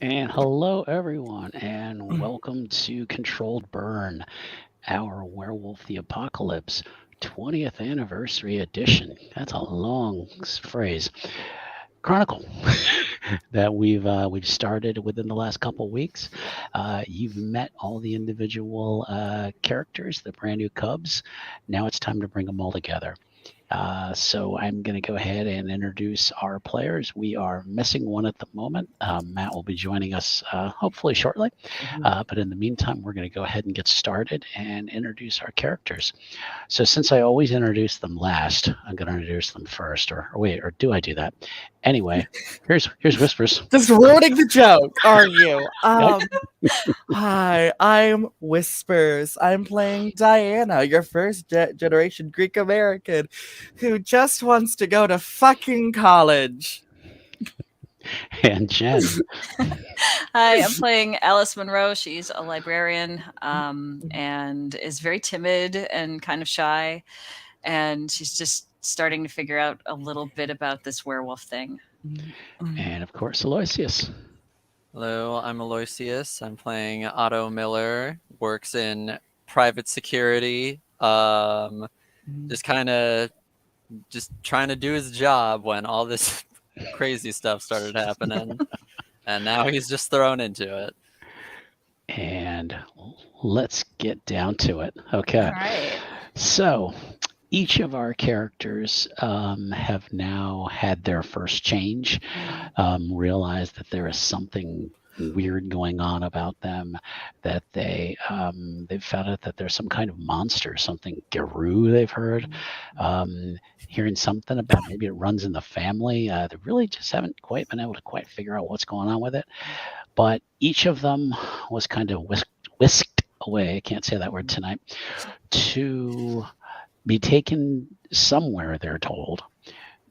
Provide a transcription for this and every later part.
And hello, everyone, and welcome to Controlled Burn, our Werewolf the Apocalypse 20th Anniversary Edition. That's a long phrase. Chronicle that we've started within the last couple weeks. You've met all the individual characters, the brand new cubs. Now it's time to bring them all together. So I'm going to go ahead and introduce our players. We are missing one at the moment. Matt will be joining us hopefully shortly. But in the meantime, we're going to go ahead and get started and introduce our characters. So since I always introduce them last, I'm going to introduce them first. Or do I do that? Anyway, here's Whispers. Just ruining the joke, are you? Hi, I'm Whispers. I'm playing Diana, your first generation Greek American who just wants to go to fucking college. And Jen. Hi, I'm playing Alice Monroe. She's a librarian and is very timid and kind of shy. And she's just starting to figure out a little bit about this werewolf thing. And of course, Aloysius. Hello, I'm Aloysius. I'm playing Otto Miller, works in private security, just trying to do his job when all this crazy stuff started happening. And now he's just thrown into it. And let's get down to it. Okay. All right. So each of our characters have now had their first change, realized that there is something weird going on about them, that they've found out that there's some kind of monster, something Garou they've heard, hearing something about maybe it runs in the family. They really just haven't quite been able to quite figure out what's going on with it. But each of them was kind of whisked away, I can't say that word tonight, to be taken somewhere, they're told,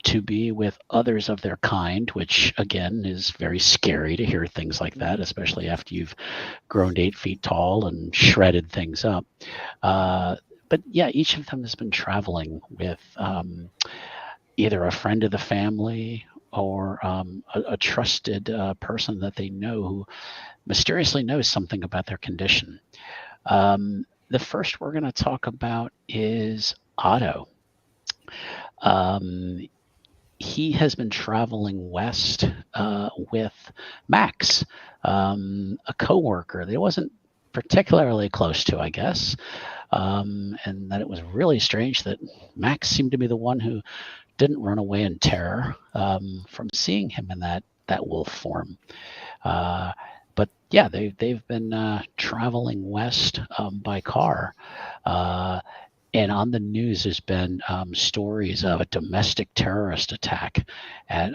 to be with others of their kind, which again is very scary to hear things like that, especially after you've grown 8 feet tall and shredded things up. But yeah, each of them has been traveling with either a friend of the family or a trusted person that they know who mysteriously knows something about their condition. The first we're going to talk about is Otto. He has been traveling west with Max, a coworker that he wasn't particularly close to, I guess, and that it was really strange that Max seemed to be the one who didn't run away in terror from seeing him in that wolf form. But yeah, they've been traveling west by car. And on the news, there's been stories of a domestic terrorist attack at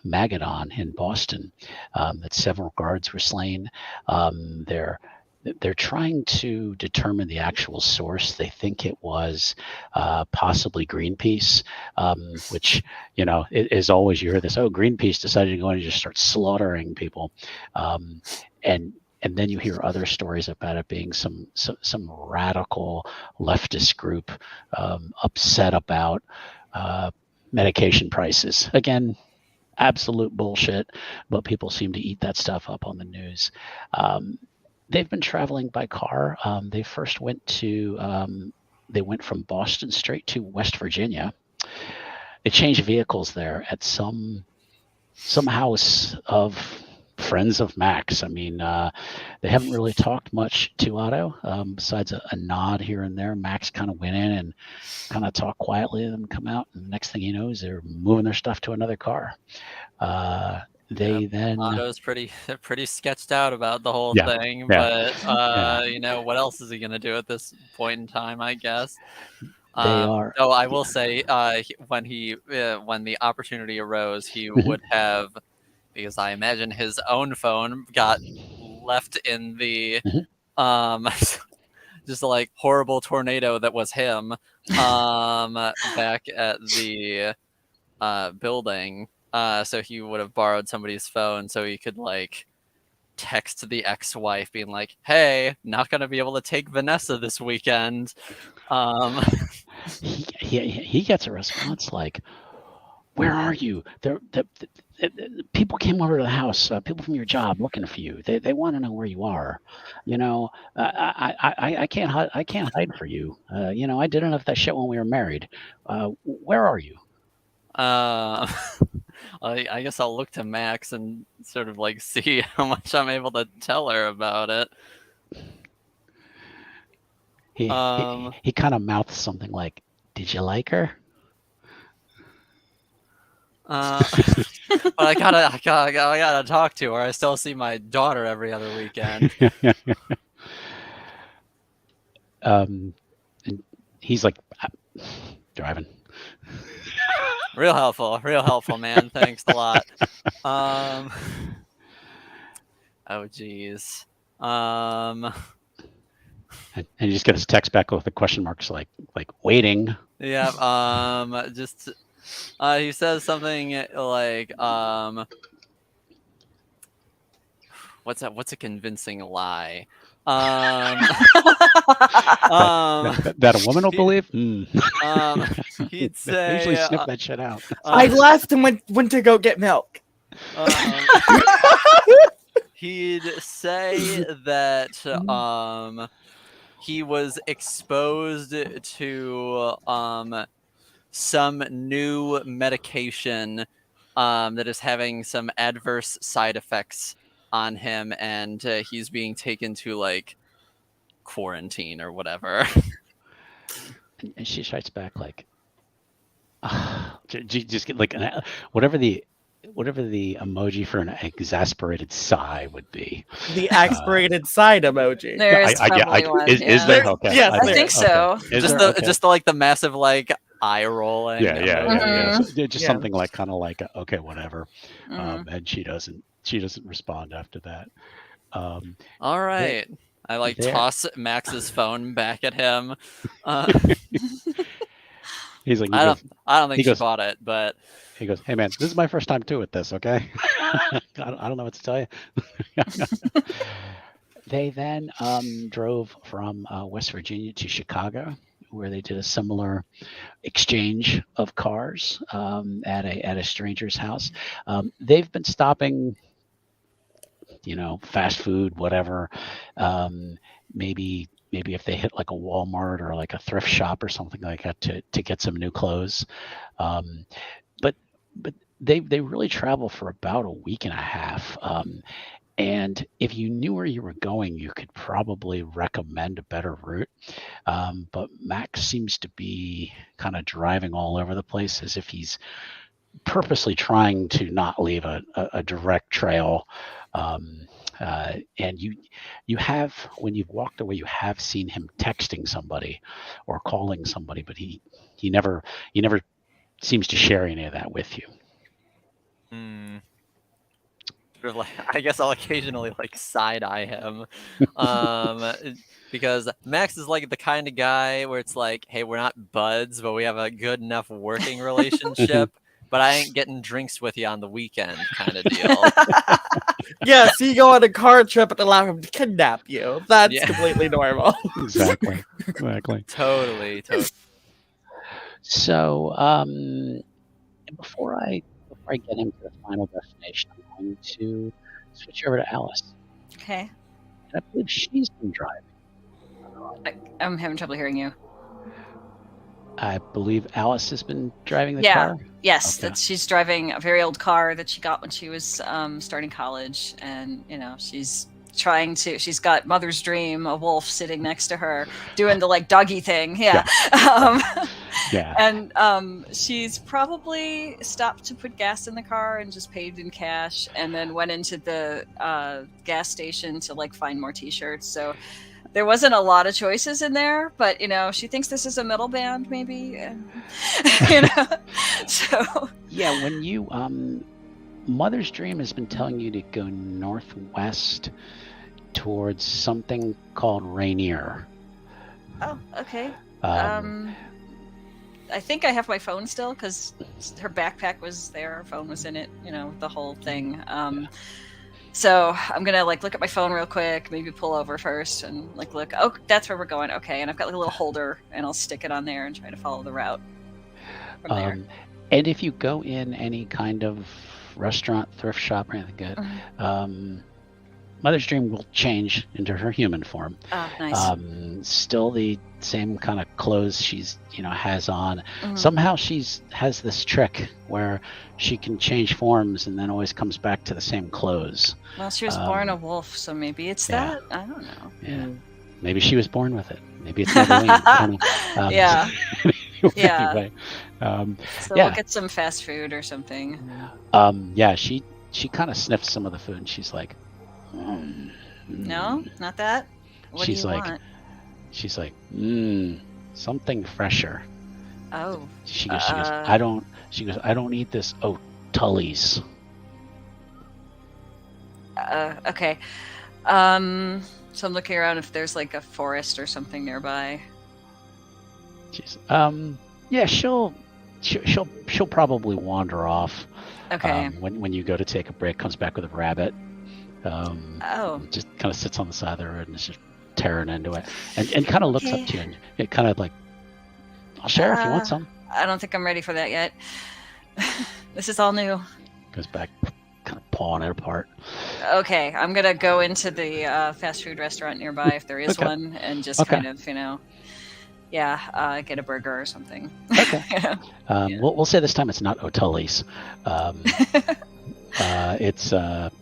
Magadan in Boston, that several guards were slain. They're trying to determine the actual source. They think it was possibly Greenpeace, which, you know, is always, you hear this, oh, Greenpeace decided to go in and just start slaughtering people. And then you hear other stories about it being some radical leftist group upset about medication prices. Again, absolute bullshit, but people seem to eat that stuff up on the news. They've been traveling by car. They first went from Boston straight to West Virginia. exchange vehicles there at some house of friends of Max. I mean, they haven't really talked much to Otto, besides a nod here and there. Max kind of went in and kind of talked quietly to them, come out, and the next thing you know is they're moving their stuff to another car. They then Otto's pretty sketched out about the whole Yeah, thing, yeah, but you know, what else is he gonna do at this point in time? I guess. they are. Though I will say, when the opportunity arose, he would have, because I imagine his own phone got left in the just like horrible tornado that was him back at the building. So he would have borrowed somebody's phone so he could like text the ex-wife being like, "Hey, not gonna be able to take Vanessa this weekend." He gets a response like, "Where are you? People came over to the house. People from your job looking for you. They want to know where you are. You know, I can't hide for you. You know, I did enough of that shit when we were married. Where are you?" I guess I'll look to Max and sort of like see how much I'm able to tell her about it. He kind of mouths something like, "Did you like her?" But I gotta talk to her. I still see my daughter every other weekend. And he's like, driving. Real helpful, man. Thanks a lot. Oh geez. And he just gets his text back with the question marks like waiting. Yeah. Just he says something like what's a convincing lie? That a woman will believe? He'd say, usually snip that shit out. I left and went to go get milk. He'd say that he was exposed to some new medication that is having some adverse side effects on him, and he's being taken to like quarantine or whatever. And she writes back like, just get like whatever the emoji for an exasperated sigh would be. The exasperated side emoji. There's probably one. Is there? Okay. Yes, I think so. Just like the massive like eye rolling. Yeah. Just Yeah. something like kind of like okay, whatever. And she doesn't respond after that. All right. I like toss Max's phone back at him. He's like, I don't think she bought it, but he goes, "Hey man, this is my first time too with this. Okay, I don't know what to tell you." They then drove from West Virginia to Chicago, where they did a similar exchange of cars at a stranger's house. They've been stopping, fast food, whatever. Maybe if they hit like a Walmart or like a thrift shop or something like that to get some new clothes. But they really travel for about a week and a half. And if you knew where you were going, you could probably recommend a better route. But Max seems to be kind of driving all over the place as if he's purposely trying to not leave a direct trail. And you have, when you've walked away, you have seen him texting somebody or calling somebody, but he never seems to share any of that with you. Sort of like, I guess I'll occasionally like side eye him, because Max is like the kind of guy where it's like, hey, we're not buds, but we have a good enough working relationship. But I ain't getting drinks with you on the weekend, kind of deal. Yeah, so you go on a car trip and allow him to kidnap you. That's completely normal. Exactly. Totally. So, before I get into the final destination, I'm going to switch over to Alice. Okay. And I believe she's been driving. I'm having trouble hearing you. I believe Alice has been driving the Yeah. car. Yes, Okay. that she's driving a very old car that she got when she was starting college, and she's got mother's dream, a wolf sitting next to her doing the like doggy thing. Yeah. Yeah. And she's probably stopped to put gas in the car and just paid in cash, and then went into the gas station to like find more t-shirts. So there wasn't a lot of choices in there, but she thinks this is a metal band, maybe. So Yeah, when you Mother's Dream has been telling you to go northwest towards something called Rainier. oh, okay. I think I have my phone still because her backpack was there, her phone was in it, the whole thing. So I'm gonna like look at my phone real quick, maybe pull over first and like look. Oh, that's where we're going. Okay, and I've got like a little holder, and I'll stick it on there and try to follow the route from there. And if you go in any kind of restaurant, thrift shop, or anything good, Mother's Dream will change into her human form. Oh, nice. Still the same kind of clothes she's has on. Somehow has this trick where she can change forms and then always comes back to the same clothes. Well, she was born a wolf, so maybe it's that. I don't know. Yeah. Maybe she was born with it. Maybe it's Halloween. Yeah. Yeah. Anyway, So we'll get some fast food or something. Yeah, she kind of sniffs some of the food and she's like, No, not that. What she's do you like, want? she's like, something fresher. Oh. She goes, I don't eat this. Oh, Tully's. Okay. So I'm looking around if there's like a forest or something nearby. She's, yeah, she'll probably wander off. Okay. When you go to take a break, comes back with a rabbit. Just kind of sits on the side of the road and is just tearing into it, and kind of looks up to you, and it kind of like, I'll share if you want some. I don't think I'm ready for that yet. This is all new. Goes back, kind of pawing it apart. Okay, I'm gonna go into the fast food restaurant nearby if there is one, and just kind of, get a burger or something. Okay. We'll say this time it's not O'Tully's. It's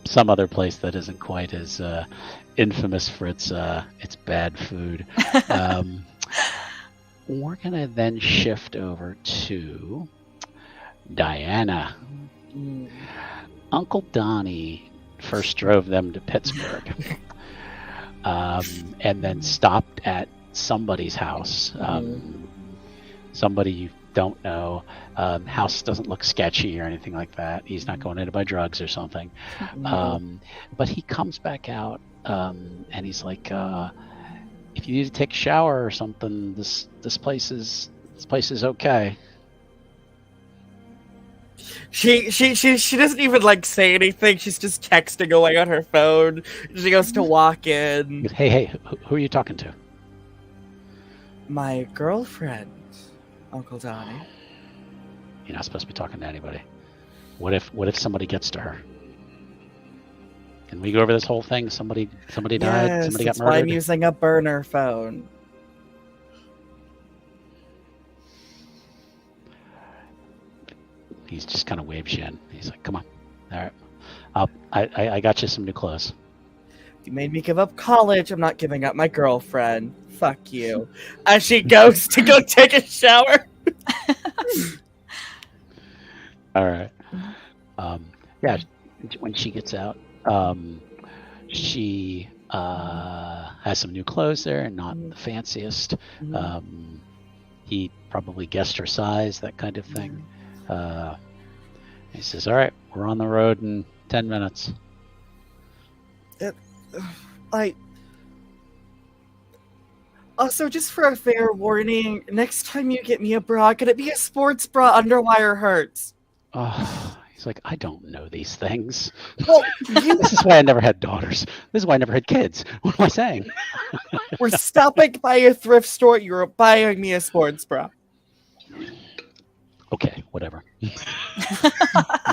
some other place that isn't quite as infamous for its bad food. We're gonna then shift over to Diana. Uncle Donnie first drove them to Pittsburgh, and then stopped at somebody's house. Somebody you don't know. House doesn't look sketchy or anything like that. He's not going in to buy drugs or something. But he comes back out, and he's like, if you need to take a shower or something, this place is okay. She doesn't even like say anything. She's just texting away on her phone. She goes to walk in. Hey, who are you talking to? My girlfriend, Uncle Donnie. You're not supposed to be talking to anybody. What if somebody gets to her? Can we go over this whole thing? Somebody died. Yes, Somebody got that's murdered. why I'm using a burner phone. He just kind of waves you in. He's like, "Come on, all right. I got you some new clothes." You made me give up college. I'm not giving up my girlfriend. Fuck you. As she goes to go take a shower. All right. Yeah. When she gets out, she has some new clothes there, not the fanciest. He probably guessed her size, that kind of thing. He says, "All right, we're on the road in 10 minutes." Also, just for a fair warning, next time you get me a bra, could it be a sports bra? Underwire hurts. Oh, he's like, "I don't know these things. Well, This is why I never had daughters. This is why I never had kids. What am I saying?" we're stopping by a thrift store. You're buying me a sports bra. Okay, whatever.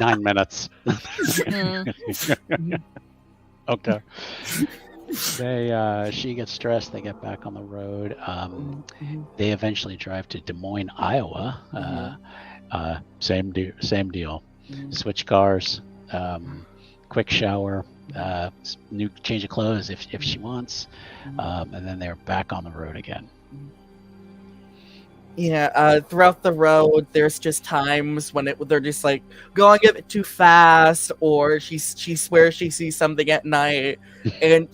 9 minutes. Okay. She gets stressed. They get back on the road. They eventually drive to Des Moines, Iowa. Same deal. Switch cars. Quick shower. New change of clothes if she wants, and then they're back on the road again. Yeah, throughout the road, there's just times when they're just like going a bit too fast, or she swears she sees something at night, and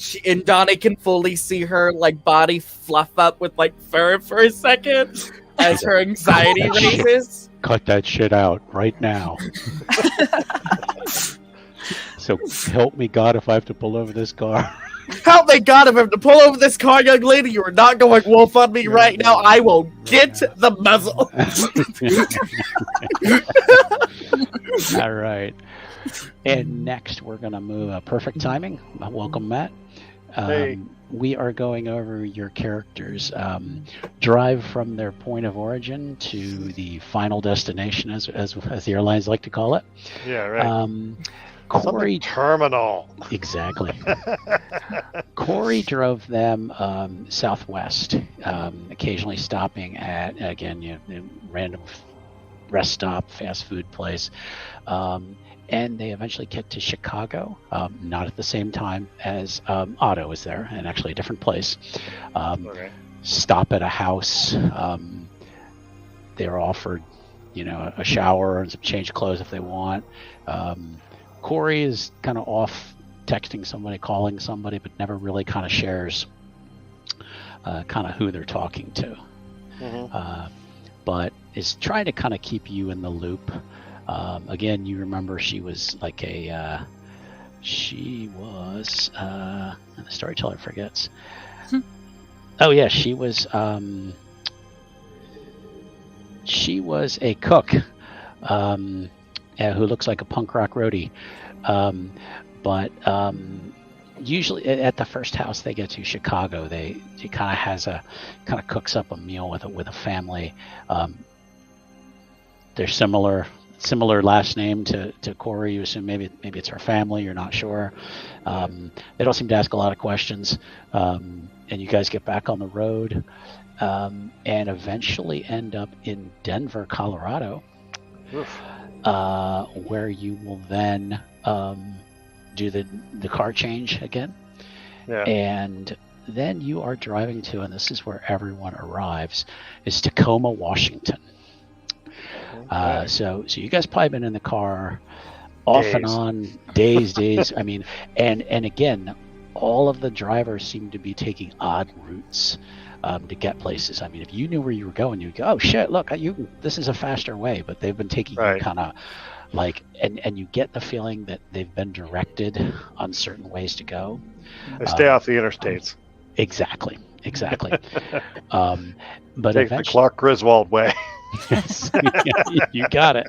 Donnie can fully see her like body fluff up with like fur for a second as her anxiety raises. Cut that shit out right now. So help me God if I have to pull over this car. Help me God if I have to pull over this car, young lady. You are not going wolf on me right now. I will get the muzzle. All right. And next we're going to move perfect timing. Welcome, Matt. Hey. We are going over your characters. Drive from their point of origin to the final destination, as the airlines like to call it. Yeah, right. Corey Something terminal. Exactly. Corey drove them southwest, occasionally stopping at, again, random rest stop, fast food place. And they eventually get to Chicago, not at the same time as Otto was there, and actually a different place. Okay. Stop at a house. They're offered, a shower and some change of clothes if they want. Corey is kind of off texting somebody, calling somebody, but never really kind of shares kind of who they're talking to. But is trying to kind of keep you in the loop. Again, you remember she was like and the storyteller forgets. Oh yeah, she was a cook. Who looks like a punk rock roadie. But usually at the first house they get to, Chicago, she kind of cooks up a meal with a family. They're similar last name to Corey. You assume maybe it's her family, you're not sure. They don't seem to ask a lot of questions. And you guys get back on the road and eventually end up in Denver, Colorado. Oof. Where you will then do the car change again. Yeah. And then you are driving to, and this is where everyone arrives, is Tacoma, Washington. Okay. So you guys probably been in the car off and on, days. I mean, and again, all of the drivers seem to be taking odd routes to get places. I mean, if you knew where you were going, you'd go, oh shit, look, this is a faster way, but they've been taking you kind of like, and you get the feeling that they've been directed on certain ways to go. They stay off the interstates. Exactly. But take the Clark Griswold way. Yes, you got it.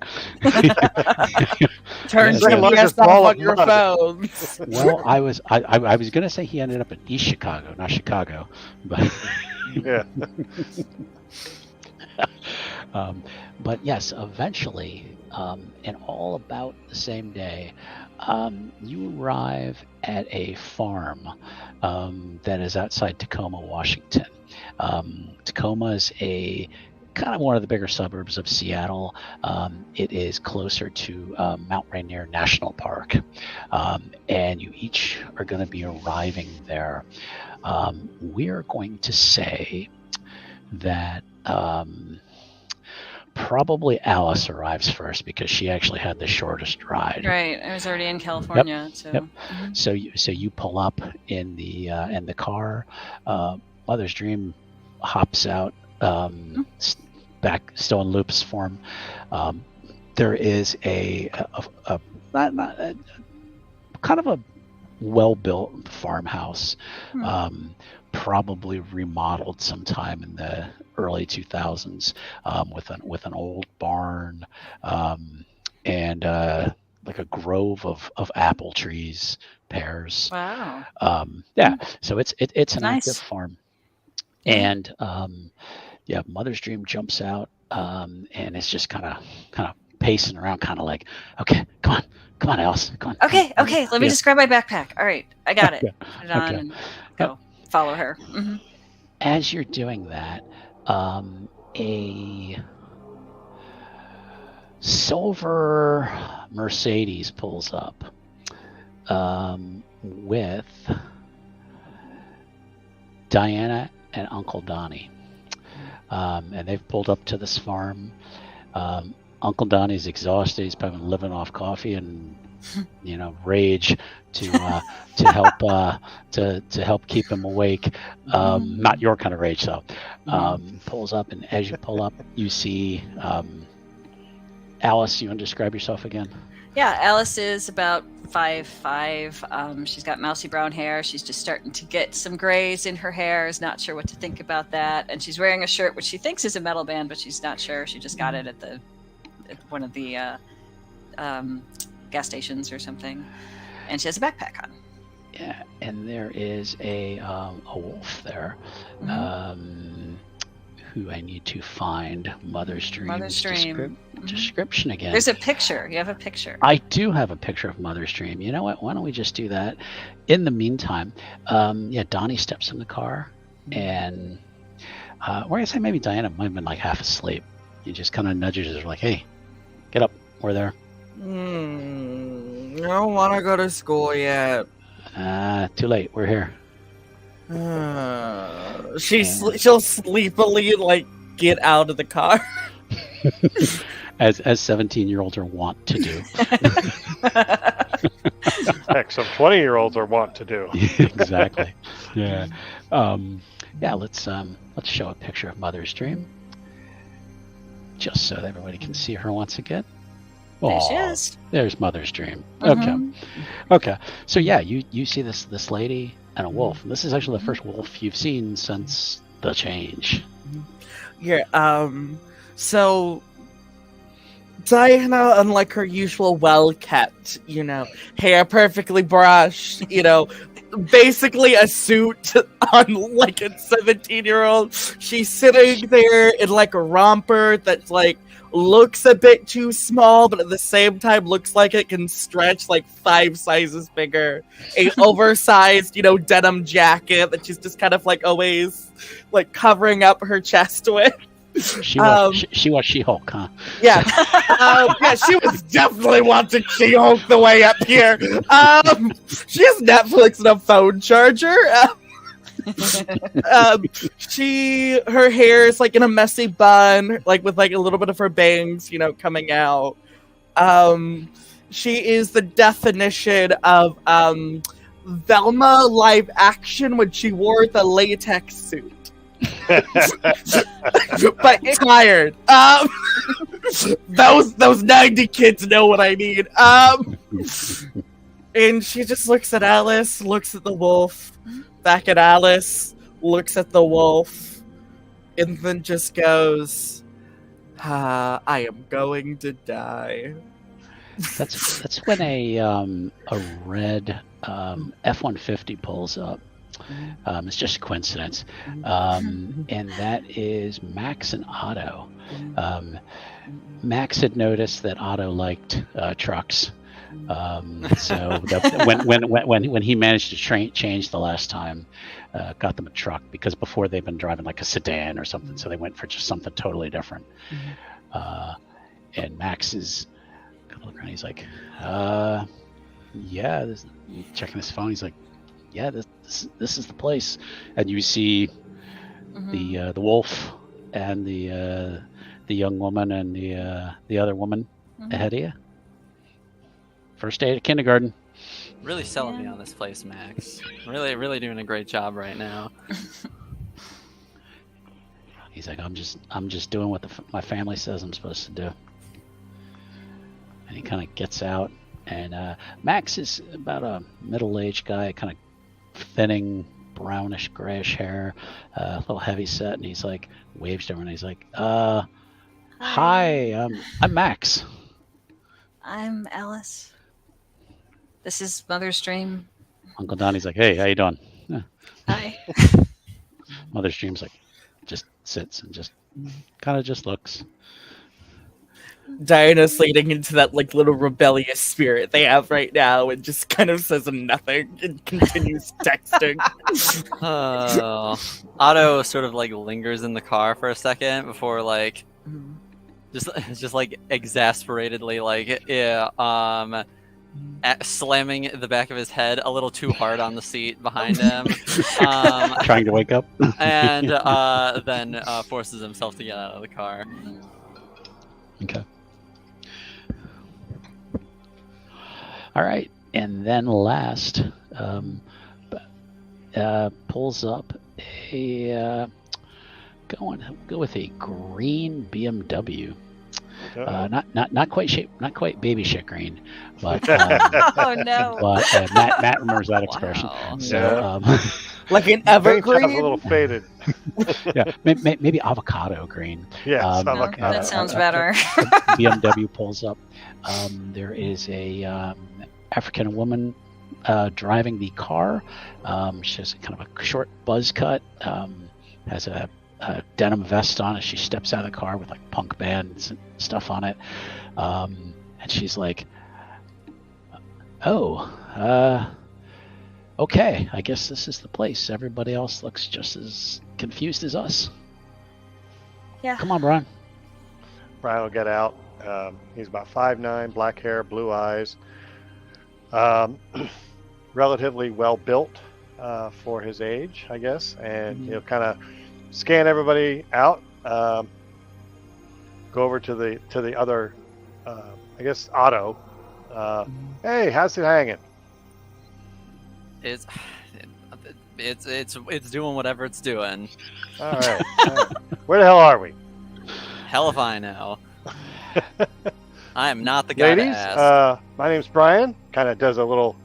Turn Yes, GPS off on your phones. Well, I was going to say he ended up in East Chicago, not Chicago, but Yeah. But yes, eventually, and all about the same day, you arrive at a farm that is outside Tacoma, Washington. Tacoma is kind of one of the bigger suburbs of Seattle. It is closer to Mount Rainier National Park, and you each are going to be arriving there. We're going to say that probably Alice arrives first because she actually had the shortest ride. Right, I was already in California. Yep. So you pull up in the car. Mother's Dream hops out. Back still in Loop's form. There is a kind of a well-built farmhouse, probably remodeled sometime in the early 2000s, with an old barn and like a grove of apple trees, pears. Wow. So it's an Nice. active farm, and Mother's Dream jumps out, and it's just kind of pacing around, kind of like, okay, come on, Alice, come on. Okay, let me Yeah. just grab my backpack. All right, I got it. Yeah. Put it on Okay. and go. Follow her. As you're doing that, a silver Mercedes pulls up with Diana and Uncle Donnie. And they've pulled up to this farm. Uncle Donnie's exhausted. He's probably been living off coffee and rage to help keep him awake. Not your kind of rage though. Pulls up, and as you pull up, you see Alice. You want to describe yourself again? Yeah, Alice is about 5'5". She's got mousy brown hair. She's just starting to get some grays in her hair. Is not sure what to think about that. And she's wearing a shirt which she thinks is a metal band, but she's not sure. She just got it at one of the gas stations or something. And she has a backpack on. Yeah, and there is a wolf there. Who I need to find. Mother's Dream. Description again. There's a picture. You have a picture. I do have a picture of Mother's Dream. You know what? Why don't we just do that? In the meantime, Donnie steps in the car, and or I say maybe Diana might have been like half asleep. He just kind of nudges her, like, "Hey, get up. We're there." I don't want to go to school yet. Too late. We're here. She'll sleepily get out of the car. as 17-year-olds are wont to do. Heck, some 20-year-olds are wont to do. Exactly. Yeah. Let's show a picture of Mother's Dream, just so that everybody can see her once again. There she is. There's Mother's Dream. Mhm. Okay. So yeah, you see this lady and a wolf. And this is actually the first wolf you've seen since the change. Yeah. So Diana, unlike her usual well-kept, hair perfectly brushed, basically a suit on like a 17-year-old. She's sitting there in like a romper that's looks a bit too small, but at the same time looks like it can stretch 5 sizes bigger. A oversized, denim jacket that she's just kind of always covering up her chest with. She was She-Hulk, huh? Yeah. She was definitely watching She-Hulk the way up here. She has Netflix and a phone charger. Her hair is in a messy bun, with a little bit of her bangs, coming out. She is the definition of Velma live action when she wore the latex suit. But tired. Those 90 kids know what I mean. And she just looks at Alice, looks at the wolf, back at Alice, looks at the wolf, and then just goes, I am going to die. That's when a red F-150 pulls up. It's just a coincidence. And that is Max and Otto. Max had noticed that Otto liked trucks. So when he managed to change the last time, got them a truck, because before they've been driving like a sedan or something, so they went for just something totally different. And Max is kind of looking around, he's like, checking his phone, he's like, yeah, this is the place. And you see the wolf and the young woman and the other woman ahead of you. First day of kindergarten. Really selling me on this place, Max. Really doing a great job right now. He's like, I'm just doing what my family says I'm supposed to do. And he kind of gets out, and Max is about a middle-aged guy, kind of thinning, brownish, grayish hair, a little heavy set, and he's like, waves to her, and he's like, hi, I'm Max. I'm Alice. This is Mother's Dream. Uncle Donnie's like, hey, how you doing? Yeah. Hi. Mother's Dream's like, just sits and just kind of just looks. Diana's leading into that like little rebellious spirit they have right now and just kind of says nothing and continues texting. Otto sort of like lingers in the car for a second before like just like exasperatedly like slamming the back of his head a little too hard on the seat behind him, Trying to wake up. and then forces himself to get out of the car. Okay. All right, and then last, pulls up a go with a green BMW. Not quite baby shit green, but Oh no! but Matt remembers that expression. Wow. So Like an Paint's kind of a evergreen. little faded. yeah, maybe avocado green. Yes, No, avocado. that sounds better. BMW pulls up. There is a African woman driving the car. She has kind of a short buzz cut. Has a denim vest on as she steps out of the car with like punk bands and stuff on it. And she's like, "Oh, okay. I guess this is the place. Everybody else looks just as confused as us." Yeah. Come on, Brian. Brian will get out. He's about 5'9", black hair, blue eyes. Relatively well built for his age, I guess. And he'll kind of scan everybody out. Go over to the other, I guess, Otto. Hey, how's it hanging? It's doing whatever it's doing. All right. Where the hell are we? Hell if I know. I am not the guy Ladies, to ask. my name's Brian. Kind of does a little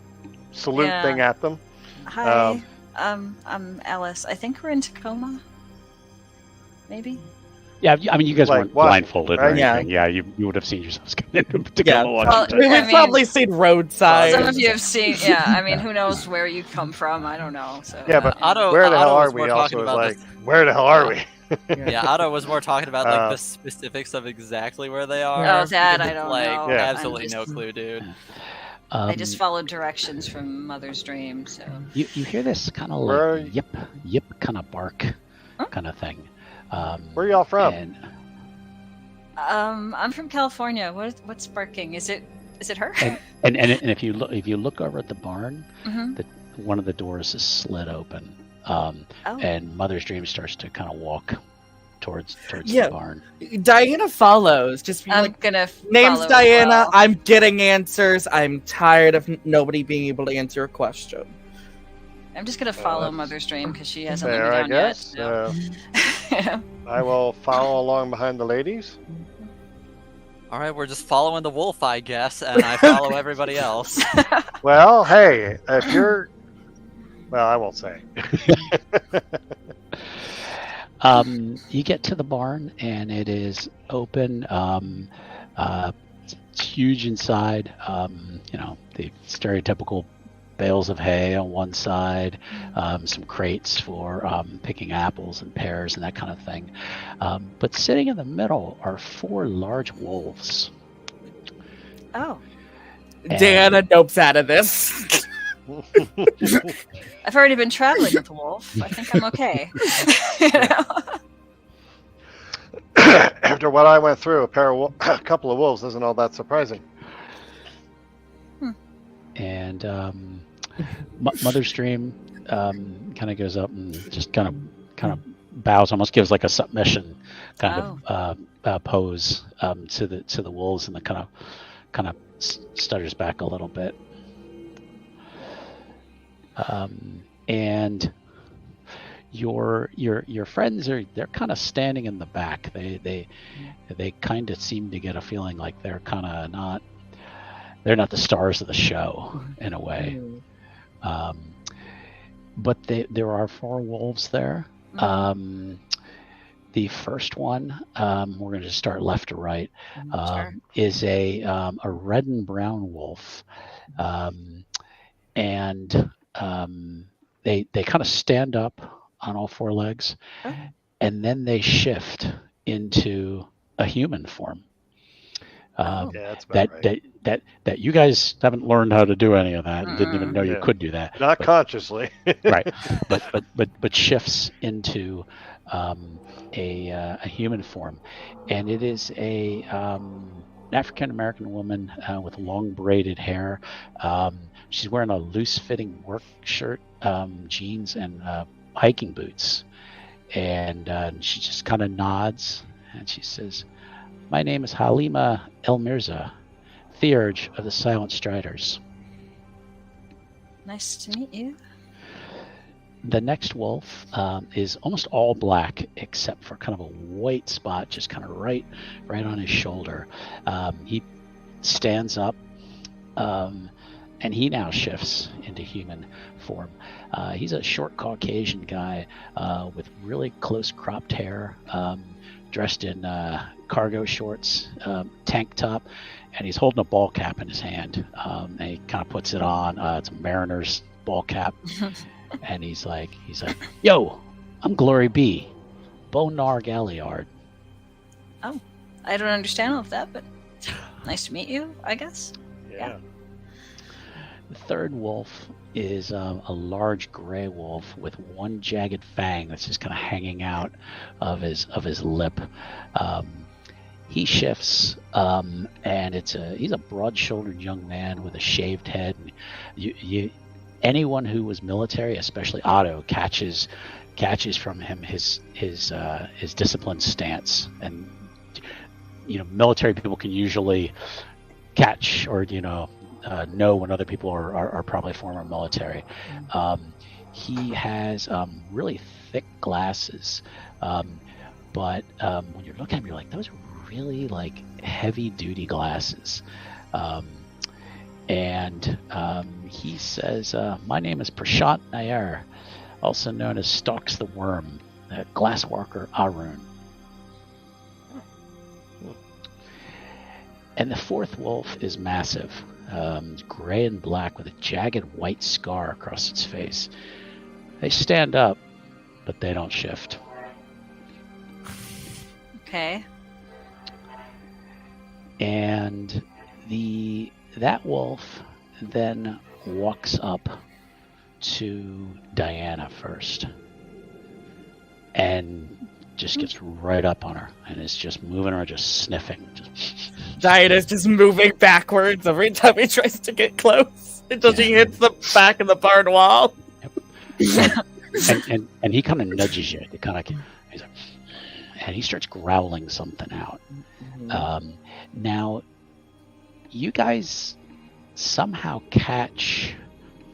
salute Yeah. thing at them. Hi, I'm Alice. I think we're in Tacoma. Maybe. Yeah, I mean, you guys Like weren't what? blindfolded or Right? anything. Yeah, you would have seen yourselves coming into Yeah. Tacoma. Well, We've I mean, probably seen roadside. Some of you have seen. Yeah, I mean, who knows where you come from? I don't know. So. Yeah, but Otto, where the hell Otto are was we? more Also, talking is about like, this. where the hell are we? Yeah, Otto was more talking about like the specifics of exactly where they are. Oh, that I don't like, know. Yeah. absolutely I'm no just- clue, dude. I just followed directions from Mother's Dream. So. You hear this kind of Where are like you- yip kind of bark Huh? kind of thing. Where y'all from? And I'm from California. What's barking? Is it her? and if you look over at the barn, Mhm. one of the doors is slid open, Oh. and Mother's Dream starts to kind of walk towards Yeah. the barn. Diana follows. Just be I'm like, gonna. name's follow as Diana. well. I'm getting answers. I'm tired of nobody being able to answer a question. I'm just gonna follow Mother's Dream because she hasn't There, let I me down guess. yet. So. I will follow along behind the ladies. All right, we're just following the wolf, I guess, and I follow everybody else. Well, hey, if you're, well, I won't say. You get to the barn and it is open. It's huge inside. The stereotypical bales of hay on one side, some crates for picking apples and pears and that kind of thing. But sitting in the middle are 4 large wolves. Oh, And- Diana nopes out of this. I've already been traveling with the wolf. I think I'm okay. You know? After what I went through, a couple of wolves isn't all that surprising. And Mother's Dream kind of goes up and just kind of bows, almost gives like a submission kind of pose to the wolves, and then kind of stutters back a little bit. And your friends they're kind of standing in the back. They kind of seem to get a feeling like they're kind of not. They're not the stars of the show in a way. But there are 4 wolves there. The first one, we're going to start left to right, Sure. is a red and brown wolf. And they kind of stand up on all 4 legs, and then they shift into a human form. Yeah, that's about that you guys haven't learned how to do any of that and didn't even know you could do that. Not consciously. Right. But shifts into a human form, and it is an African American woman with long braided hair. She's wearing a loose fitting work shirt, jeans, and hiking boots, and she just kind of nods and she says, "My name is Halima El Mirza, Theurge of the Silent Striders." Nice to meet you. The next wolf is almost all black except for kind of a white spot just kind of right on his shoulder. He stands up and he now shifts into human form. He's a short Caucasian guy with really close cropped hair, dressed in cargo shorts, tank top, and he's holding a ball cap in his hand. And he kind of puts it on. It's a Mariners ball cap. And he's like, "Yo, I'm Glory B, Bonar Galliard." Oh, I don't understand all of that, but nice to meet you, I guess. Yeah. The third wolf is a large gray wolf with one jagged fang that's just kind of hanging out of his lip. He shifts, and he's a broad-shouldered young man with a shaved head. And anyone who was military, especially Otto, catches from him his disciplined stance. And military people can usually catch or know when other people are probably former military. He has really thick glasses, but when you're looking at him, you're like, those are really like heavy duty glasses. And he says, "My name is Prashant Nair, also known as Stalks the Worm, Glasswalker Arun." And the fourth wolf is massive. It's gray and black with a jagged white scar across its face. They stand up, but they don't shift. Okay. And that wolf then walks up to Diana first and just gets right up on her and is just moving her, just sniffing. Diana's just moving backwards every time he tries to get close until she hits the back of the barn wall. And he kind of nudges you. He's like, and he starts growling something out. Now, you guys somehow catch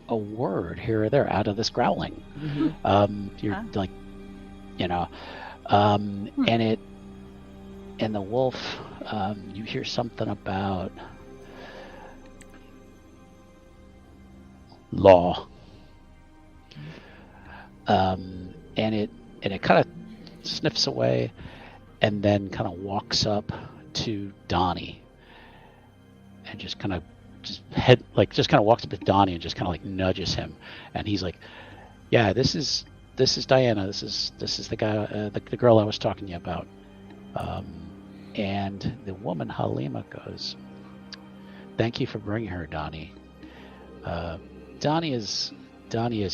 a word here or there out of this growling. You're like, and the wolf, you hear something about law. And it kind of sniffs away and then kind of walks up to Donnie and just kind of walks up to Donnie and just kind of like nudges him, and he's like, "Yeah, this is Diana. This is the guy, the girl I was talking to you about." And the woman Halima goes, "Thank you for bringing her, Donnie. Donnie is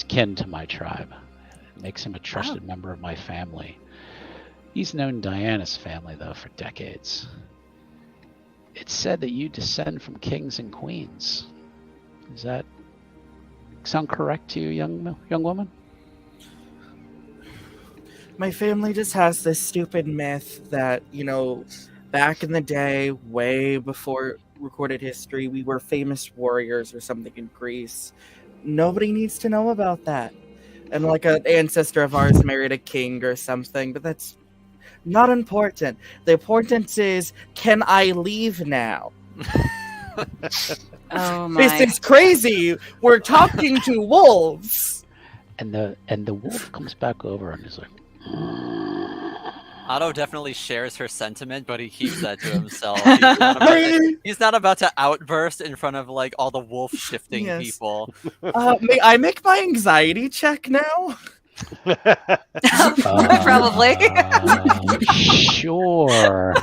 kin to my tribe. It makes him a trusted member of my family. He's known Diana's family though for decades. It's said that you descend from kings and queens. Does that sound correct to you, young woman?" My family just has this stupid myth that, back in the day, way before recorded history, we were famous warriors or something in Greece. Nobody needs to know about that. And like an ancestor of ours married a king or something, but that's not important. The importance is, can I leave now? Oh my! This is crazy. We're talking to wolves. And the wolf comes back over and is like, Otto definitely shares her sentiment, but he keeps that to himself. He's not about to outburst in front of like all the wolf shifting people. May I make my anxiety check now? Probably. Sure.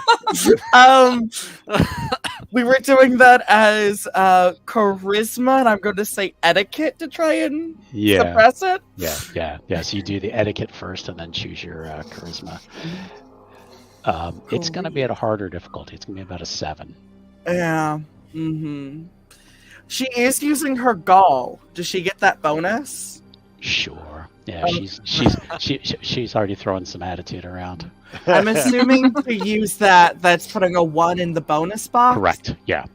We were doing that as charisma, and I'm going to say etiquette to try and suppress it. Yeah. So you do the etiquette first, and then choose your charisma. It's going to be at a harder difficulty. It's going to be about a 7. Yeah. Mm-hmm. She is using her gall. Does she get that bonus? Sure. Yeah, she's already throwing some attitude around. I'm assuming to use that's putting a 1 in the bonus box? Correct. Yeah.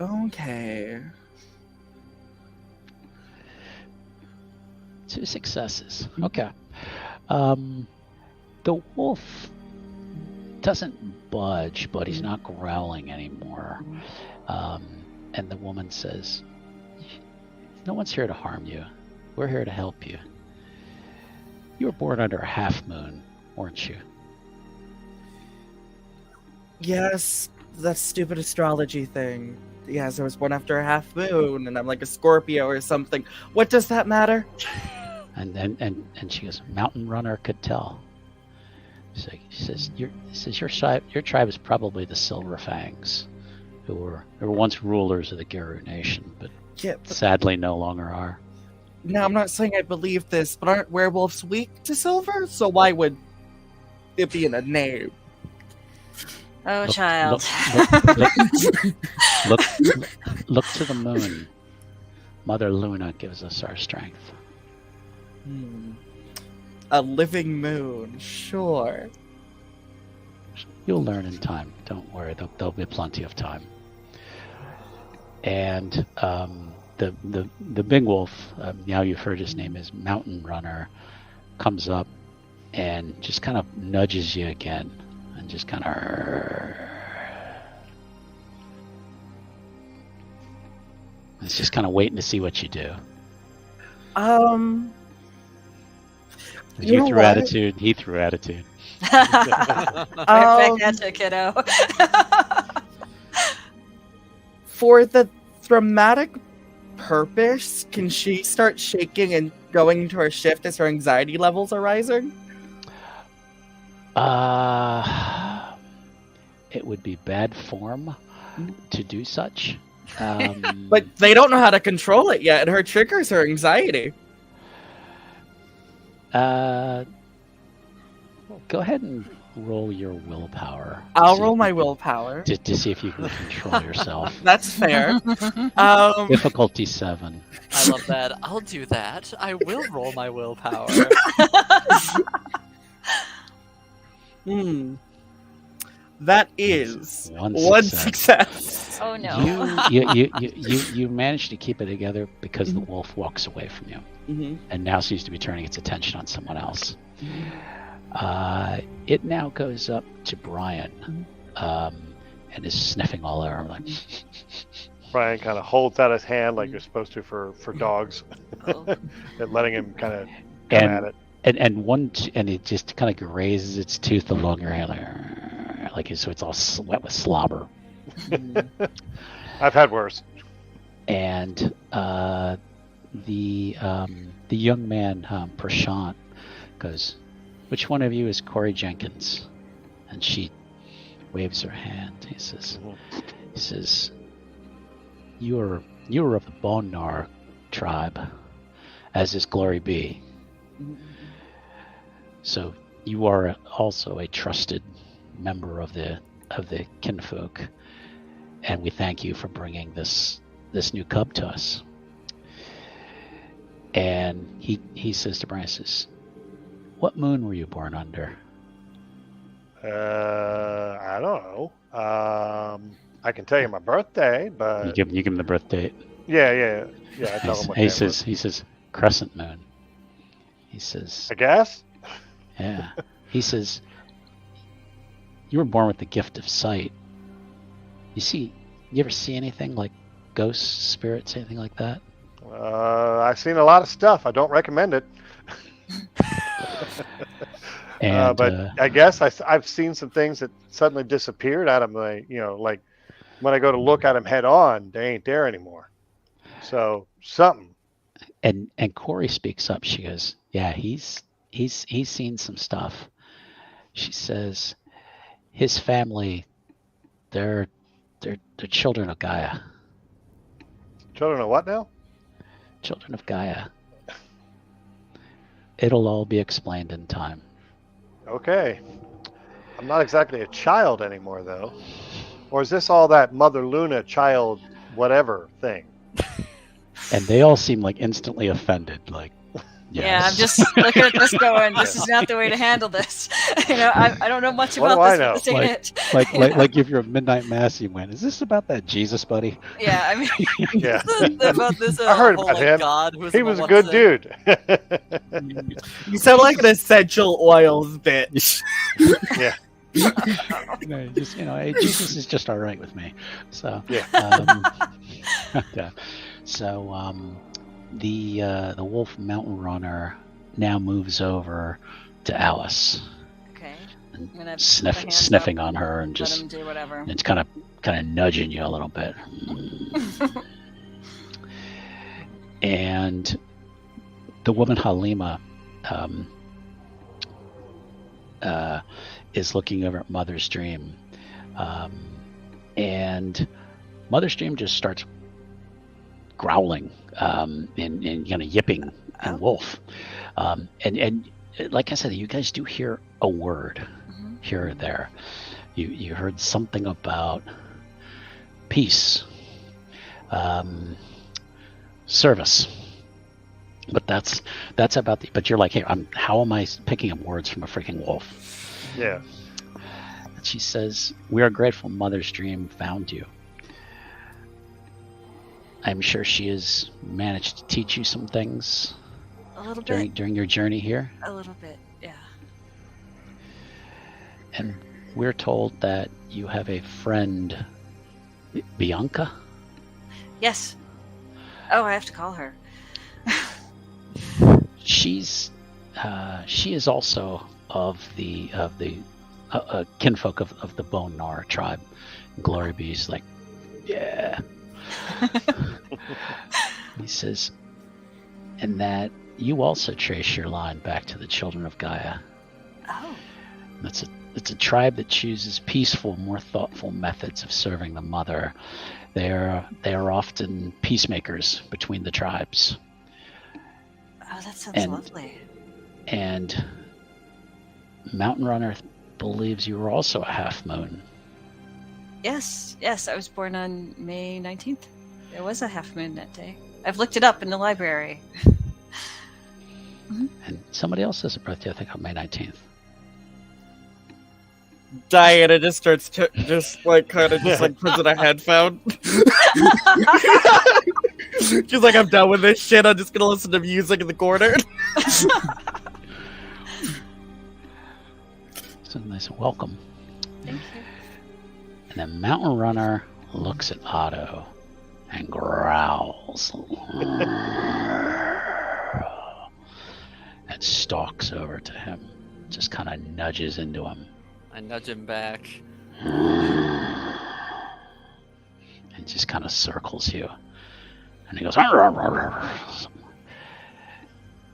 Okay. 2 successes. Okay. The wolf doesn't budge, but he's not growling anymore. And the woman says, "No one's here to harm you. We're here to help you. You were born under a half moon, weren't you?" Yes, that stupid astrology thing. Yes, I was born after a half moon, and I'm like a Scorpio or something. What does that matter? And she goes, "Mountain runner could tell." So she says, "Your tribe is probably the Silver Fangs, who were once rulers of the Garou nation, but sadly no longer are." Now, I'm not saying I believe this, but aren't werewolves weak to silver? So why would it be in a name? Oh, child. Look to the moon. Mother Luna gives us our strength. A living moon, sure. You'll learn in time. Don't worry. There'll be plenty of time. And the big wolf, now you've heard his name is Mountain Runner, comes up and just kind of nudges you again, and just kind of. It's just kind of waiting to see what you do. You threw attitude. He threw attitude. Right back at you, kiddo. For the thematic purpose, can she start shaking and going into her shift as her anxiety levels are rising? It would be bad form to do such. But they don't know how to control it yet, and her triggers her anxiety. Go ahead and roll your willpower. I'll roll my willpower. To see if you can control yourself. That's fair. Difficulty 7. I love that. I'll do that. I will roll my willpower. That is one success. Oh no. You managed to keep it together because the wolf walks away from you, and now seems to be turning its attention on someone else. It now goes up to Brian, and is sniffing all over. Like Brian kind of holds out his hand like you're supposed to for dogs, and letting him kind of come at it. And it just kind of grazes its tooth along your hand, like so it's all wet with slobber. I've had worse. And the young man, Prashant, goes, "Which one of you is Corey Jenkins?" And she waves her hand. He says, You are of the Bonar tribe, as is Glory B. So you are also a trusted member of the kinfolk, and we thank you for bringing this new cub to us. And he says to Brian, "What moon were you born under?" I don't know. I can tell you my birthday, but you give him the birth date. Yeah. I tell him what he says crescent moon. He says, I guess. Yeah. He says, "You were born with the gift of sight. You ever see anything like ghosts, spirits, anything like that?" I've seen a lot of stuff. I don't recommend it. But I guess I've seen some things that suddenly disappeared out of my, like when I go to look at them head on, they ain't there anymore. So something. And Corey speaks up. She goes, "Yeah, he's seen some stuff." She says, "His family, they're They're children of Gaia. Children of what now? Children of Gaia. It'll all be explained in time. Okay. I'm not exactly a child anymore, though. Or is this all that Mother Luna child whatever thing? And they all seem like instantly offended. Like, yes. Yeah, I'm just looking at this going, this is not the way to handle this. I don't know much What about do I this, know? but this ain't it. like if you're a midnight mass, you went, is this about that Jesus buddy? Yeah, I mean, Yeah. About this, I heard whole, about like, him. God who's He in the was a one good thing. dude. You sound like an essential oils bitch. Yeah. Just hey, Jesus is just all right with me. So Yeah. yeah. So the wolf mountain runner now moves over to Alice, okay. and I'm gonna put my hands sniffing up, on her and let just him do whatever. it's kind of nudging you a little bit. And the woman Halima is looking over at Mother's Dream, and Mother's Dream just starts growling and kind of yipping and wolf, and like I said, you guys do hear a word here or there. You heard something about peace, service, but that's about the. But you're like, hey, how am I picking up words from a freaking wolf? Yeah. And she says, "We are grateful Mother's Dream found you. I'm sure she has managed to teach you some things A little bit. during your journey here. A little bit, yeah. And we're told that you have a friend, Bianca." Yes. Oh, I have to call her. She is also of the kinfolk of the Bone Nar tribe. Glory Be's like, yeah. He says, and that you also trace your line back to the children of Gaia. Oh. It's a tribe that chooses peaceful, more thoughtful methods of serving the mother. They are often peacemakers between the tribes. Oh, that sounds lovely. And Mountain Runner believes you were also a half moon. Yes, I was born on May 19th. There was a half moon that day. I've looked it up in the library. And somebody else has a birthday, I think, on May 19th. Diana just starts puts in a headphone. She's like, I'm done with this shit. I'm just gonna listen to music in the corner. So they say, welcome. Thank you. And then Mountain Runner looks at Otto and growls. And stalks over to him. Just kind of nudges into him. I nudge him back. And just kind of circles you. And he goes, "Arr, arr, arr, arr."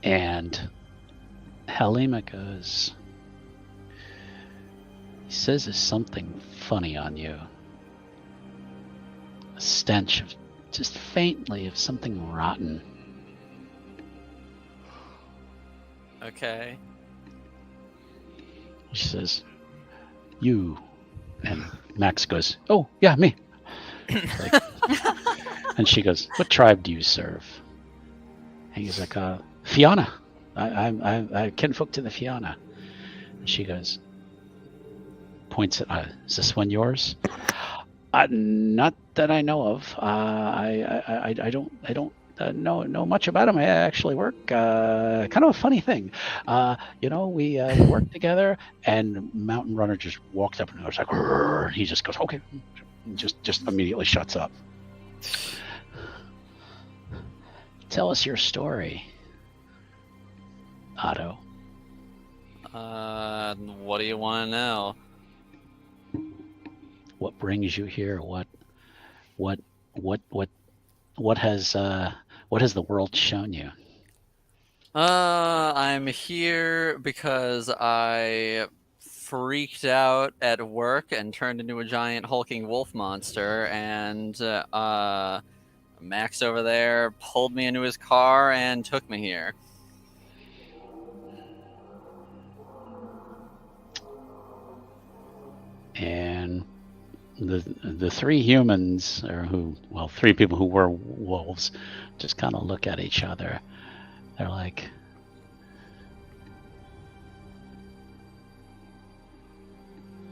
And Halima goes, he says there's something funny on you. A stench of, just faintly, of something rotten. Okay. She says, "You." And Max goes, "Oh, yeah, me." Like, and she goes, "What tribe do you serve?" And he's like, "Fianna. I kinfolk to the Fianna." And she goes, points at, "Is this one yours?" "Not that I know of. I don't know much about him. I actually work kind of a funny thing. We work together." And Mountain Runner just walks up and goes like, "Rrr." He just goes, "Okay," and just immediately shuts up. Tell us your story, Otto. What do you want to know? What brings you here? What has the world shown you? I'm here because I freaked out at work and turned into a giant hulking wolf monster, and Max over there pulled me into his car and took me here. And the three humans, three people who were wolves, just kind of look at each other. They're like,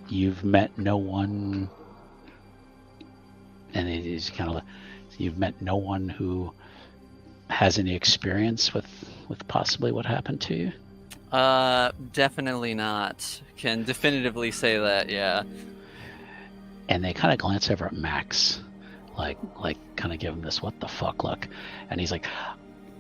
you've met no one, and it is kind of, you've met no one who has any experience with possibly what happened to you? Definitely not. Can definitively say that, yeah. And they kind of glance over at Max, like kind of give him this what the fuck look, and he's like,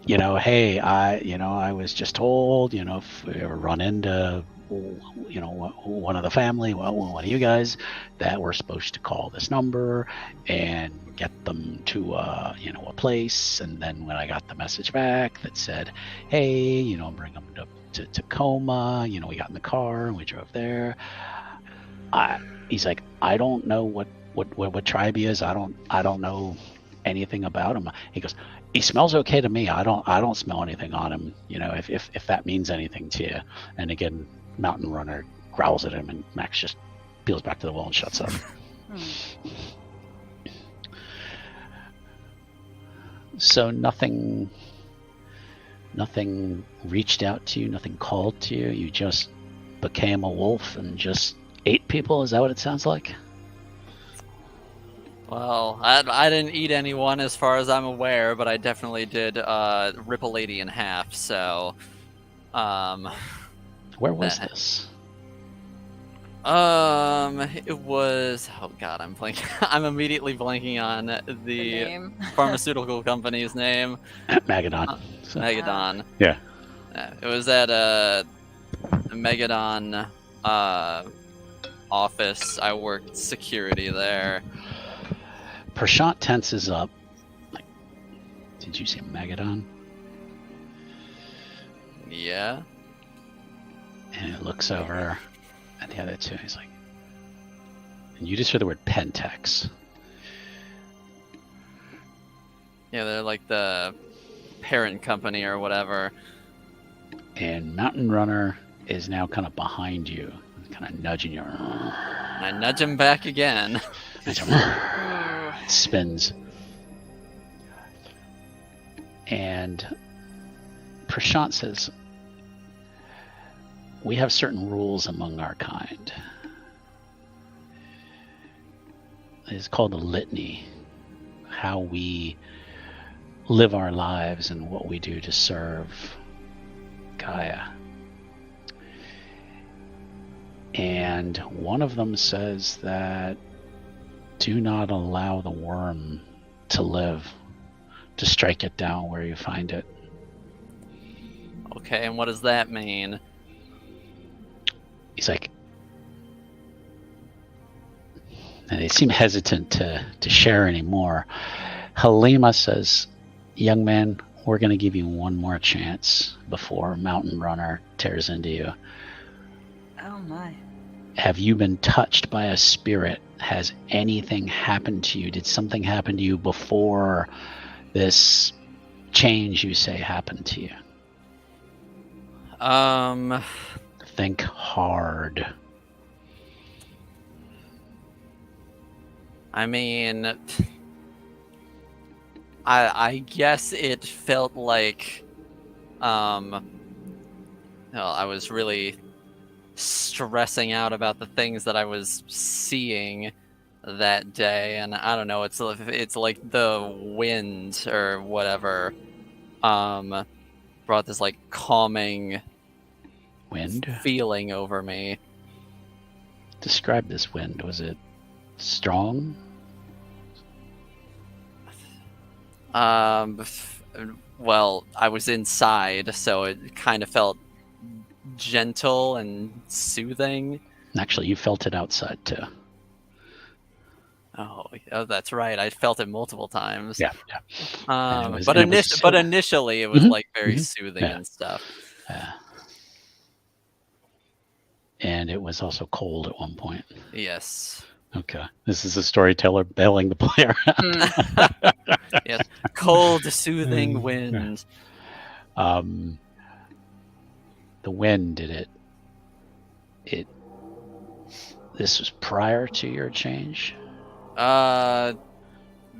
hey, I was just told, if we ever run into, one of the family, one of you guys, that we're supposed to call this number and get them to, a place. And then when I got the message back that said, hey, bring them to Tacoma, we got in the car and we drove there. He's like, I don't know what tribe he is. I don't know anything about him. He goes, he smells okay to me. I don't smell anything on him. If that means anything to you. And again, Mountain Runner growls at him, and Max just peels back to the wall and shuts up. So nothing reached out to you. Nothing called to you. You just became a wolf and just ate people. Is that what it sounds like? Well, I didn't eat anyone as far as I'm aware, but I definitely did rip a lady in half, so... Where was this? It was... Oh god, I'm blanking. I'm immediately blanking on the pharmaceutical company's name. Megadon. Megadon. Yeah. It was at Megadon office. I worked security there. Prashant tenses up. Like, did you say Megadon? Yeah. And it looks over at the other two. He's like, and you just hear the word Pentex. Yeah, they're like the parent company or whatever. And Mountain Runner is now kind of behind you, kind of nudging you. I nudge him back again. It spins. And Prashant says, we have certain rules among our kind. It's called a litany. How we live our lives and what we do to serve Gaia. And one of them says that do not allow the worm to live, to strike it down where you find it. Okay, and what does that mean? He's like, and they seem hesitant to share anymore. Halima says, young man, we're going to give you one more chance before Mountain Runner tears into you. Oh my. Have you been touched by a spirit? Has anything happened to you? Did something happen to you before this change you say happened to you? Think hard. I mean, I guess it felt like, I was really stressing out about the things that I was seeing that day, and I don't know, it's like the wind or whatever brought this like calming Wind feeling over me. Describe this wind. Was it strong? Well, I was inside, so it kind of felt gentle and soothing. Actually, you felt it outside too. Oh, that's right. I felt it multiple times. Yeah. But initially, it was like very soothing and stuff. And it was also cold at one point. Yes. Okay. This is a storyteller bailing the player out. Mm. Yes. Cold, soothing wind. The wind did it. This was prior to your change? It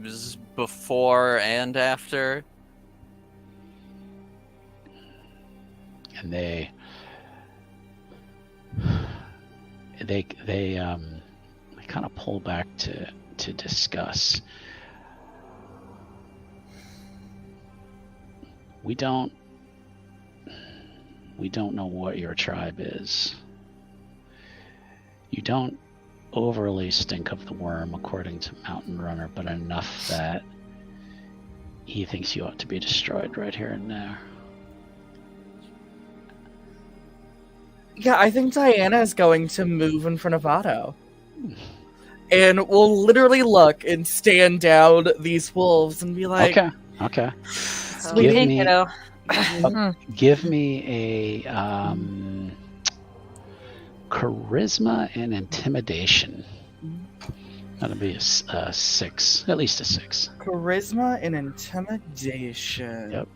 was before and after. And they kind of pull back to discuss. We don't know what your tribe is. You don't overly stink of the worm, according to Mountain Runner, but enough that he thinks you ought to be destroyed right here and now. Yeah, I think Diana is going to move in front of Otto. And we'll literally look and stand down these wolves and be like, Okay. Sweet Give me- kiddo. Give me a charisma and intimidation. That'll be a 6, at least a 6. charisma and intimidation. Yep.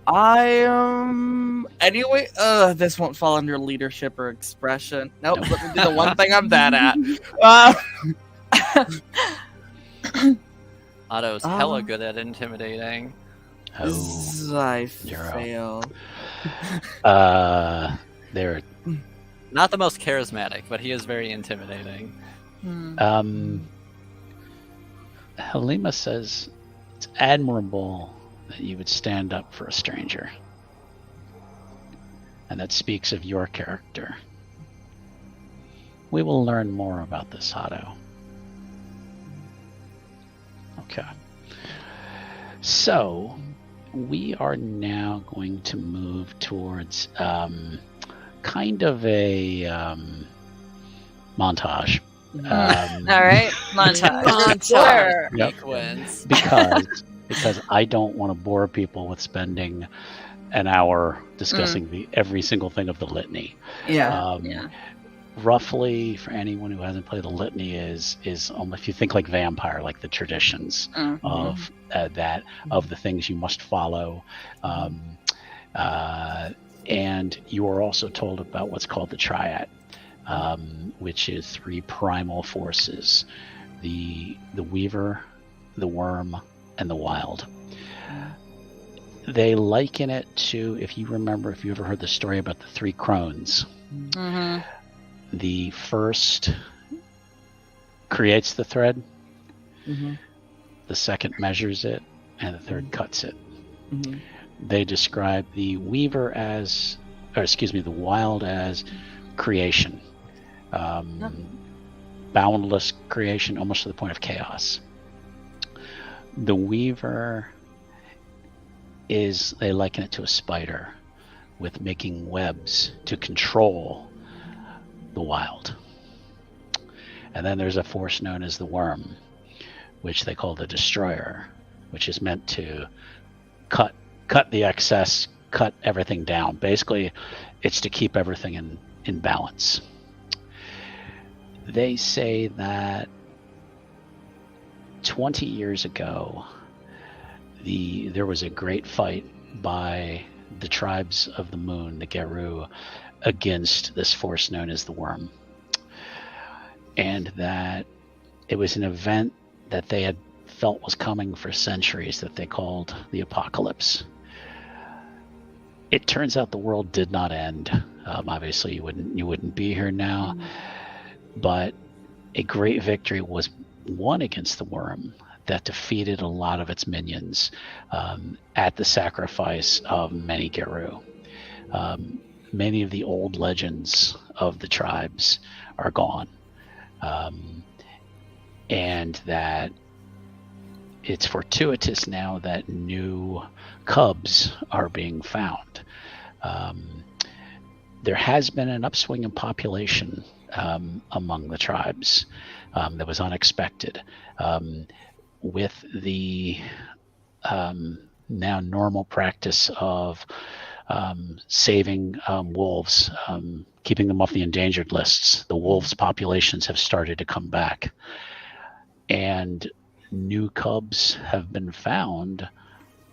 I am anyway. This won't fall under leadership or expression. Nope. Let me do the one thing I'm bad at. Otto's hella good at intimidating. I Zero. fail. They're Not the most charismatic, but he is very intimidating. Halima says it's admirable that you would stand up for a stranger. And that speaks of your character. We will learn more about this, Otto. Okay. So, we are now going to move towards kind of a montage. All right, montage. Montage. Yep. Sequence. Because I don't want to bore people with spending an hour discussing every single thing of the litany. Yeah. Yeah. Roughly, for anyone who hasn't played the litany, is if you think like vampire, like the traditions of of the things you must follow, and you are also told about what's called the triad, which is 3 primal forces: the Weaver, the Worm, and the Wild. They liken it to, if you ever heard the story about the 3 crones. Mm-hmm. The first creates the thread, the second measures it, and the third cuts it. They describe the Weaver the Wild as creation, boundless creation, almost to the point of chaos. The Weaver they liken it to a spider with making webs to control the Wild. And then there's a force known as the Worm, which they call the Destroyer, which is meant to cut the excess, cut everything down. Basically, it's to keep everything in balance. They say that 20 years ago, there was a great fight by the tribes of the moon, the Garou, against this force known as the Worm. And that it was an event that they had felt was coming for centuries that they called the apocalypse. It turns out the world did not end. Obviously, you wouldn't be here now. But a great victory was won against the Worm that defeated a lot of its minions at the sacrifice of many Garou. Many of the old legends of the tribes are gone. And that it's fortuitous now that new cubs are being found. There has been an upswing in population among the tribes that was unexpected. With the now normal practice of saving wolves, keeping them off the endangered lists. The wolves' populations have started to come back, and new cubs have been found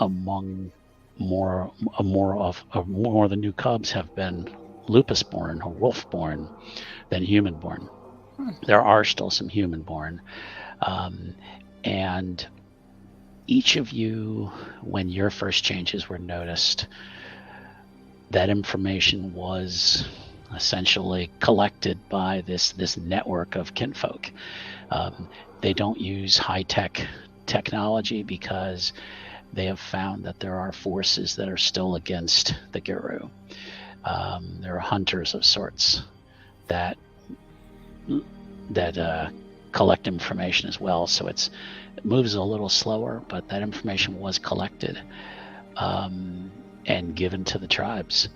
among more of the new cubs have been lupus-born or wolf-born than human-born. There are still some human-born, and each of you, when your first changes were noticed, that information was essentially collected by this network of kinfolk. They don't use high-tech technology because they have found that there are forces that are still against the Garou. There are hunters of sorts that collect information as well. So it moves a little slower, but that information was collected and given to the tribes.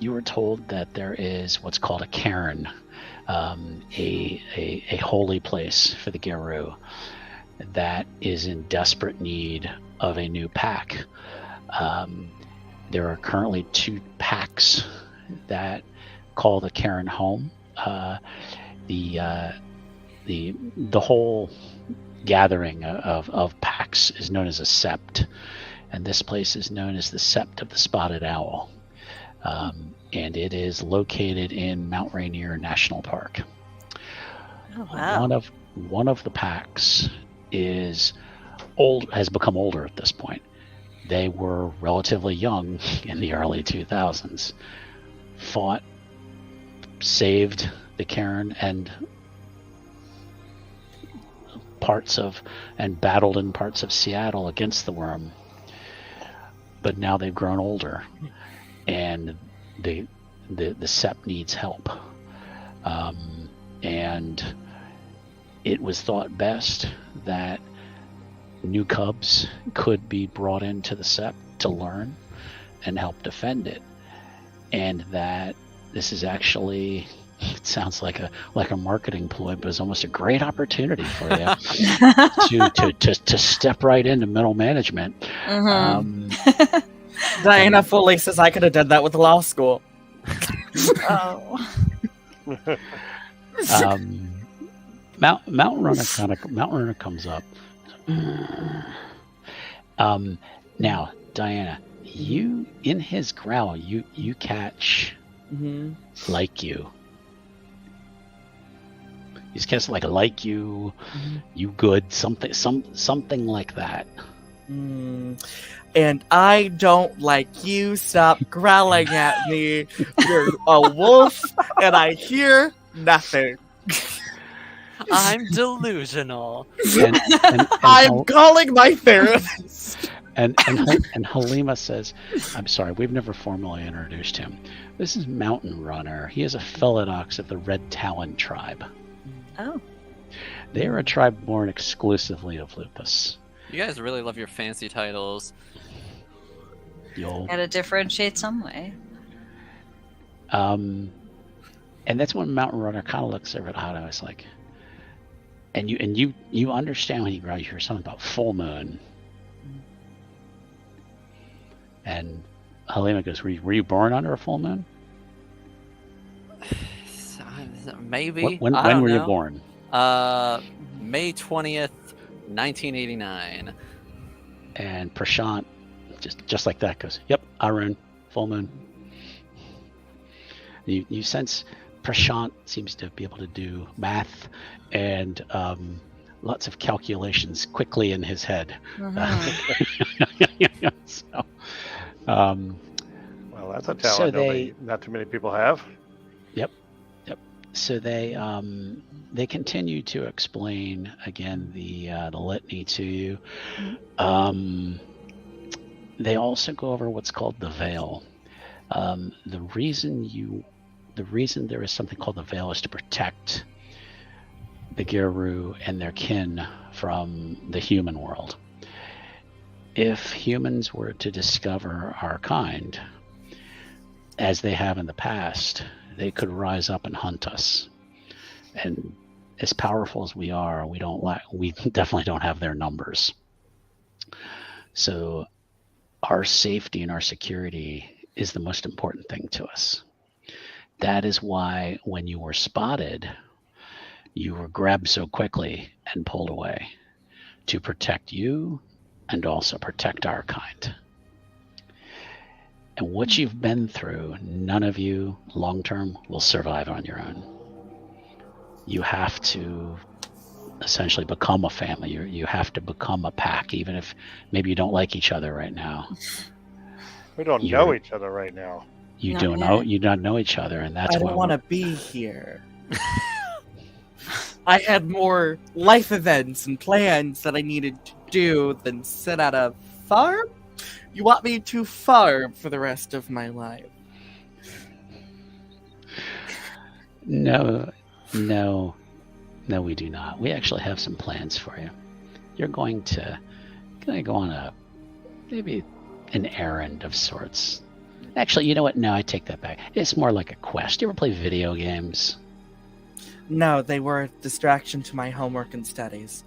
You were told that there is what's called a cairn, a holy place for the Garou that is in desperate need of a new pack. There are currently 2 packs that call the cairn home. The whole gathering of packs is known as a sept, and this place is known as the Sept of the Spotted Owl, and it is located in Mount Rainier National Park. Oh, wow. One of the packs has become older at this point. They were relatively young in the early 2000s, fought, saved the cairn and battled in parts of Seattle against the worm. But now they've grown older, and the Sept needs help. And it was thought best that new cubs could be brought into the Sept to learn and help defend it, and that this is actually, it sounds like a marketing ploy, but it's almost a great opportunity for you to step right into middle management. Diana fully says I could have done that with law school. Oh. Mountain Runner comes up. Now, Diana, you in his growl, you catch like you. He's catch like you, you good, something like that. And I don't like you. Stop growling at me. You're a wolf, and I hear nothing. I'm delusional. And I'm calling my therapist. And Halima says, I'm sorry, we've never formally introduced him. This is Mountain Runner. He is a Philodox of the Red Talon tribe. Oh. They are a tribe born exclusively of lupus. You guys really love your fancy titles. Gotta differentiate some way. And that's when Mountain Runner kind of looks over at Otto. It's like, and you understand when he growls, you hear something about full moon. And Halima goes, were you born under a full moon? Maybe. When were you born? May 20th, 1989. And Prashant, just like that, goes, yep, Arun, full moon. You sense Prashant seems to be able to do math and lots of calculations quickly in his head. So, well, that's a talent not too many people have. Yep. So they continue to explain again the litany to you. They also go over what's called the veil. The reason there is something called the veil is to protect the Garou and their kin from the human world. If humans were to discover our kind, as they have in the past, they could rise up and hunt us. And as powerful as we are, we definitely don't have their numbers. So our safety and our security is the most important thing to us. That is why when you were spotted, you were grabbed so quickly and pulled away to protect you and also protect our kind. And what you've been through, none of you long term will survive on your own. You have to essentially become a family. You have to become a pack, even if maybe you don't like each other right now. We don't know each other right now. You Not don't yet. know. You don't know each other, and that's I why don't want to be here. I had more life events and plans that I needed to do than sit at a farm? You want me to farm for the rest of my life? No, we do not. We actually have some plans for you. You're going to go on maybe an errand of sorts. Actually, you know what? No, I take that back. It's more like a quest. You ever play video games? No, they were a distraction to my homework and studies.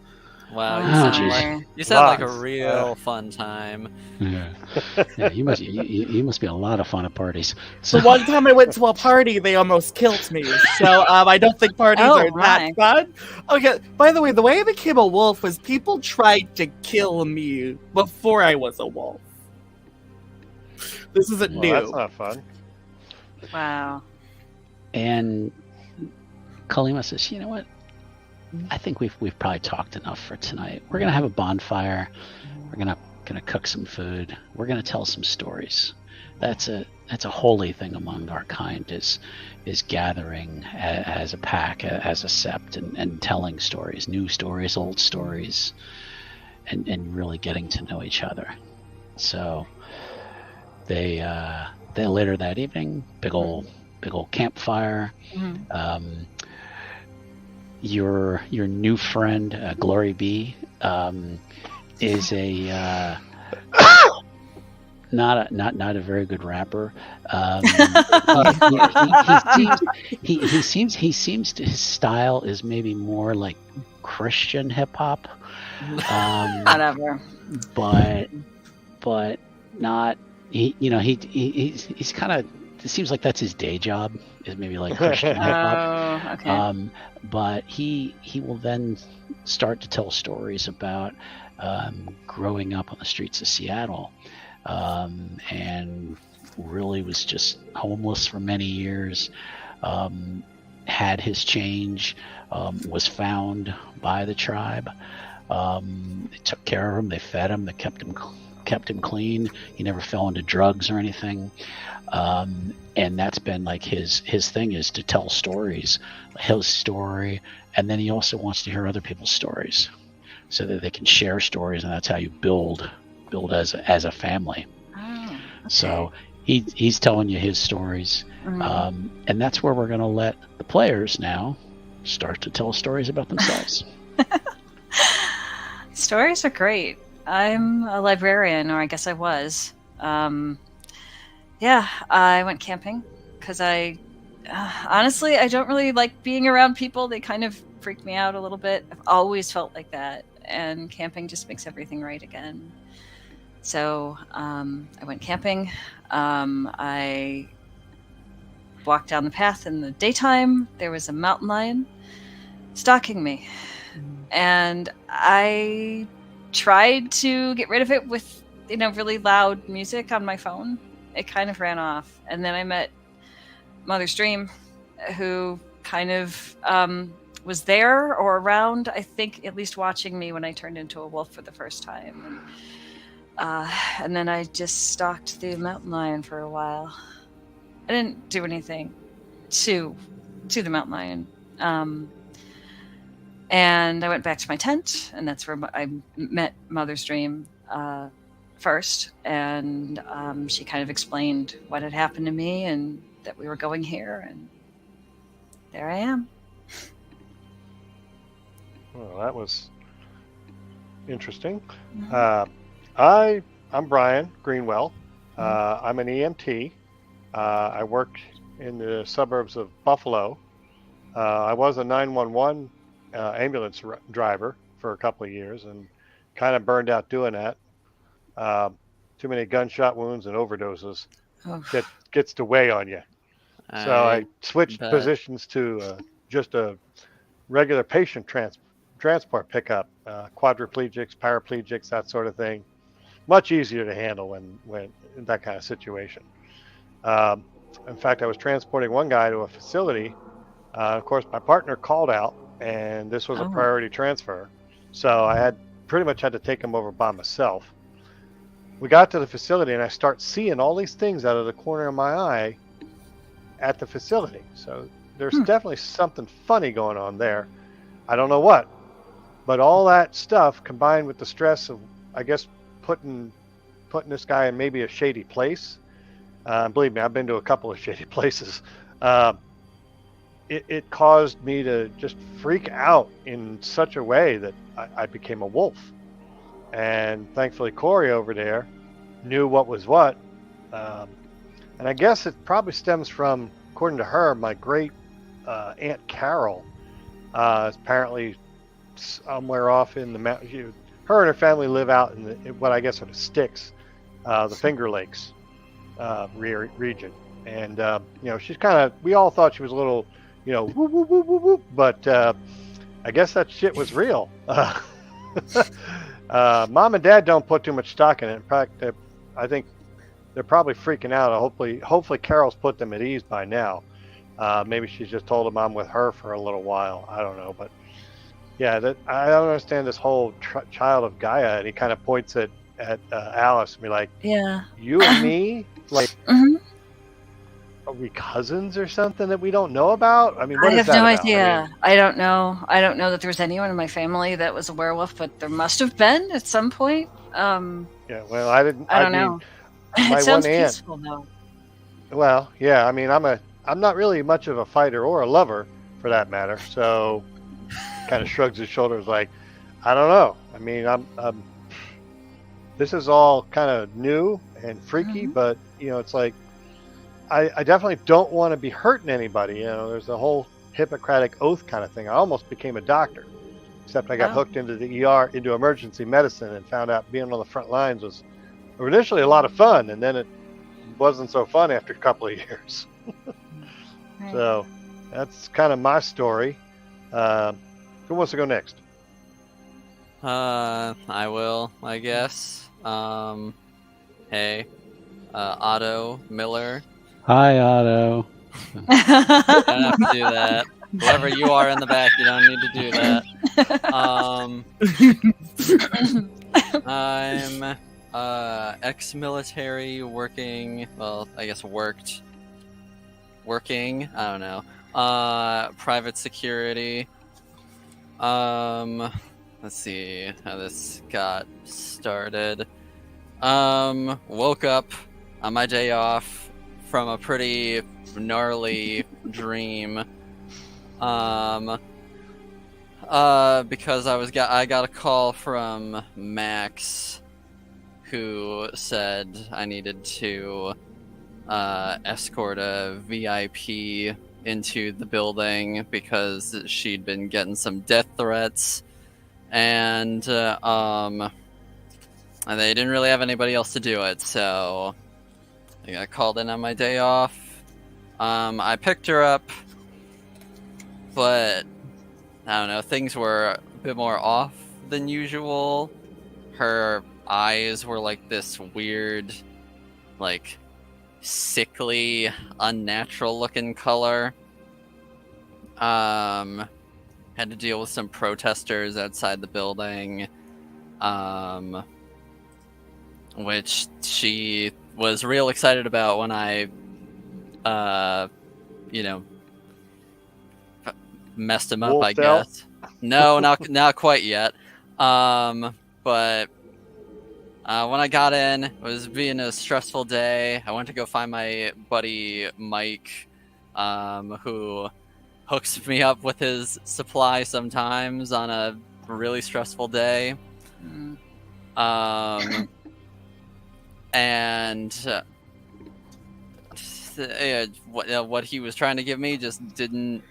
Wow, Oh, you sound jeez. like a Lots. real fun time. Yeah. You must be a lot of fun at parties. So one time I went to a party, they almost killed me. So I don't think parties Oh, are that fun. Okay, by the way I became a wolf was people tried to kill me before I was a wolf. This isn't Well, new. that's not fun. Wow. And Kalima says, "You know what? I think we've probably talked enough for tonight. We're gonna have a bonfire. We're gonna cook some food. We're gonna tell some stories. That's a holy thing among our kind is gathering as a pack, as a sept, and telling stories, new stories, old stories, and really getting to know each other." So they later that evening, big old campfire. Mhm. Your new friend, Glory B, is a not a very good rapper. He seems his style is maybe more like Christian hip hop, Whatever. but not. He's kind of. It seems like that's his day job. Is maybe like Christian hip hop. Oh, okay. But he will then start to tell stories about growing up on the streets of Seattle, and really was just homeless for many years. Had his change, was found by the tribe. They took care of him. They fed him. They kept him clean. He never fell into drugs or anything. And that's been like his thing is to tell stories, his story, and then he also wants to hear other people's stories, so that they can share stories, and that's how you build as a family. Oh, okay. So he's telling you his stories, Mhm. and that's where we're going to let the players now start to tell stories about themselves. Stories are great. I'm a librarian, or I guess I was. Yeah, I went camping because honestly, I don't really like being around people. They kind of freak me out a little bit. I've always felt like that, and camping just makes everything right again. So I went camping. I walked down the path in the daytime. There was a mountain lion stalking me, and I tried to get rid of it with really loud music on my phone. It kind of ran off, and then I met Mother Stream, who kind of was there or around, I think, at least watching me when I turned into a wolf for the first time. And then I just stalked the mountain lion for a while. I didn't do anything to the mountain lion. And I went back to my tent, and that's where I met Mother Stream first. And she kind of explained what had happened to me and that we were going here, and there I am. Well, that was interesting. Mhm. I'm Brian Greenwell. I'm an EMT. I work in the suburbs of Buffalo. I was a 911 ambulance driver for a couple of years and kind of burned out doing that. Too many gunshot wounds and overdoses Oh. gets to weigh on you. So I switched bet. positions to just a regular patient transport pickup, quadriplegics, paraplegics, that sort of thing. Much easier to handle when in that kind of situation. In fact, I was transporting one guy to a facility. Of course, my partner called out, and this was a priority transfer, so I pretty much had to take him over by myself. We got to the facility, and I start seeing all these things out of the corner of my eye at the facility. So there's definitely something funny going on there. I don't know what, but all that stuff combined with the stress of, I guess, putting this guy in maybe a shady place. Believe me, I've been to a couple of shady places. It caused me to just freak out in such a way that I became a wolf. And thankfully, Corey over there knew what was what. And I guess it probably stems from, according to her, my great Aunt Carol is apparently somewhere off in the mountains. Her and her family live out in what I guess are the sticks, the Finger Lakes region. And, she's kind of, we all thought she was a little, whoop, whoop, whoop, whoop, whoop, but I guess that shit was real. Mom and Dad don't put too much stock in it. In fact, I think they're probably freaking out. Hopefully Carol's put them at ease by now. Maybe she's just told them I'm with her for a little while. I don't know, but yeah, I don't understand this whole child of Gaia. And he kind of points at Alice and be like, Yeah. You and me, like, are we cousins or something that we don't know about? I mean, what I is have that no about? idea. I don't know. I don't know that there's anyone in my family that was a werewolf, but there must have been at some point. Yeah, well, I didn't. I don't know. My It sounds one aunt, peaceful though. well, yeah, I mean, I'm not really much of a fighter or a lover for that matter. So, kind of shrugs his shoulders, like, I don't know. I mean, this is all kind of new and freaky, but it's like, I definitely don't want to be hurting anybody. There's the whole Hippocratic oath kind of thing. I almost became a doctor, except I got hooked into the ER, into emergency medicine, and found out being on the front lines was initially a lot of fun, and then it wasn't so fun after a couple of years. Right. So that's kind of my story. Who wants to go next? I will, I guess. Hey, Otto Miller. Hi, Otto. You don't have to do that. Whoever you are in the back, you don't need to do that. I'm ex-military working. Well, I guess working. I don't know. Private security. Let's see how this got started. Woke up on my day off from a pretty gnarly dream. Because I got a call from Max, who said I needed to escort a VIP into the building because she'd been getting some death threats, and they didn't really have anybody else to do it, so I got called in on my day off. I picked her up, but I don't know, things were a bit more off than usual. Her eyes were like this weird, like, sickly, unnatural looking color. Had to deal with some protesters outside the building, which she was real excited about when I, messed him up, Wolfed I guess. No, not quite yet. But when I got in, it was being a stressful day. I went to go find my buddy Mike, who hooks me up with his supply sometimes on a really stressful day. And what he was trying to give me just didn't.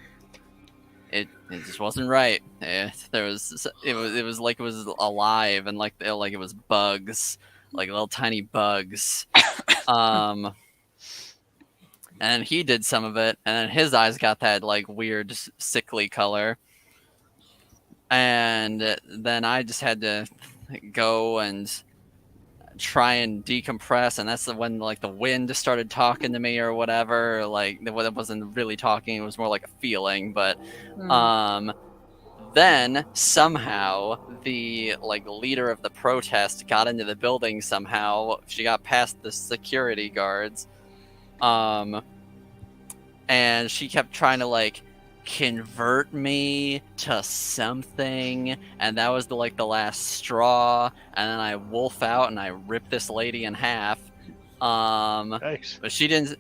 It just wasn't right. It was like it was alive, and like it was bugs, like little tiny bugs. and he did some of it, and then his eyes got that like weird sickly color. And then I just had to go and try and decompress, and that's when like the wind just started talking to me or whatever. Like it wasn't really talking, it was more like a feeling. But then somehow the like leader of the protest got into the building somehow. She got past the security guards, and she kept trying to like convert me to something, and that was the last straw. And then I wolf out and I rip this lady in half. Thanks. But she didn't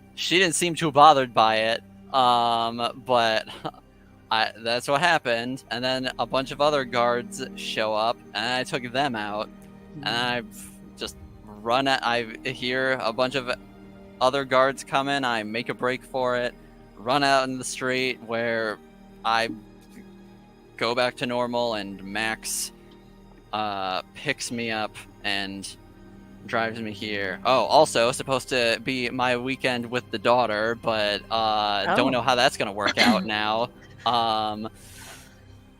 seem too bothered by it. But that's what happened. And then a bunch of other guards show up, and I took them out. And I just run at. I hear a bunch of other guards come in. I make a break for it, run out in the street where I go back to normal, and Max picks me up and drives me here. Oh, also supposed to be my weekend with the daughter, but don't know how that's gonna work out now.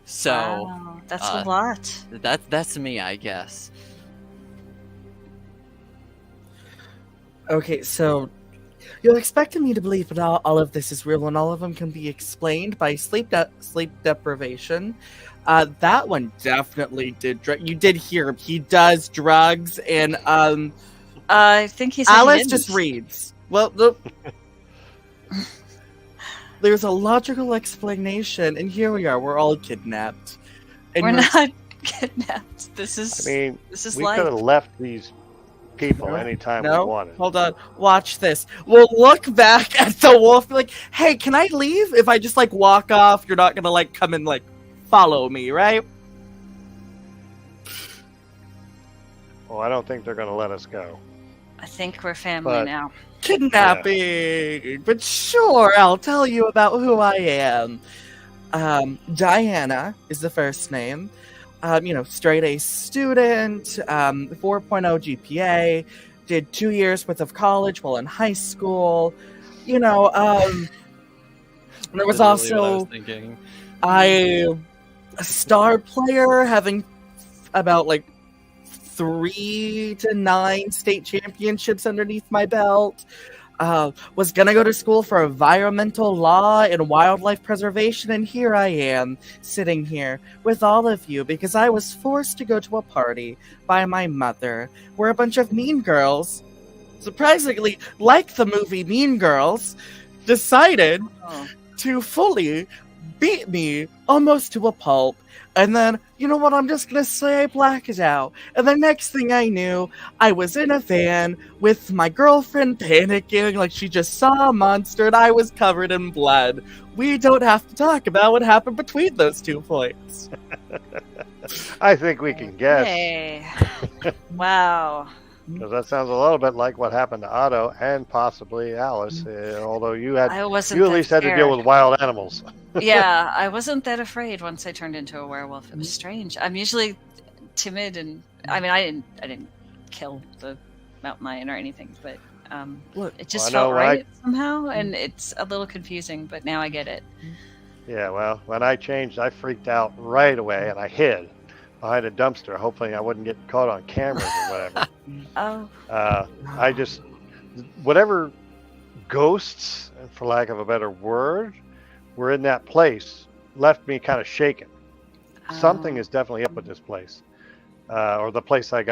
So wow, that's a lot. That's me, I guess. Okay, so you're expecting me to believe that all of this is real and all of them can be explained by sleep deprivation. That one definitely did. You did hear him. He does drugs, and I think he said Alice he just didn't. reads. Well, there's a logical explanation, and here we are. We're all kidnapped. And We're not kidnapped. This I is mean, we life. could have left these people anytime we No, wanted. hold on. Watch this. We'll look back at the wolf, be like, "Hey, can I leave? If I just like walk off, you're not gonna like come and like follow me, right?" Well, I don't think they're going to let us go. I think we're family But- now. Kidnapping. But sure, I'll tell you about who I am. Diana is the first name. Straight A student, 4.0 GPA, did 2 years worth of college while in high school. There was Literally what I also was thinking. a star player, having about like 3 to 9 state championships underneath my belt. Was gonna go to school for environmental law and wildlife preservation, and here I am, sitting here with all of you because I was forced to go to a party by my mother where a bunch of mean girls, surprisingly like the movie Mean Girls, decided Oh. to fully beat me almost to a pulp. And then, you know what, I'm just gonna say I blacked it out. And the next thing I knew, I was in a van with my girlfriend panicking like she just saw a monster and I was covered in blood. We don't have to talk about what happened between those 2 points. I think we can guess, Hey. Wow. because that sounds a little bit like what happened to Otto and possibly Alice. Although you I wasn't at that least had to deal scared. with wild animals. Yeah, I wasn't that afraid once I turned into a werewolf. It was strange. I'm usually timid, and I mean, I didn't kill the mountain lion or anything, but Look, it just Well, I know felt when right somehow, and it's a little confusing, but now I get it. Yeah, well, when I changed, I freaked out right away and I hid behind a dumpster, hoping I wouldn't get caught on cameras or whatever. Oh, I just, whatever ghosts, for lack of a better word, were in that place left me kind of shaken. Something is definitely up with this place, or the place I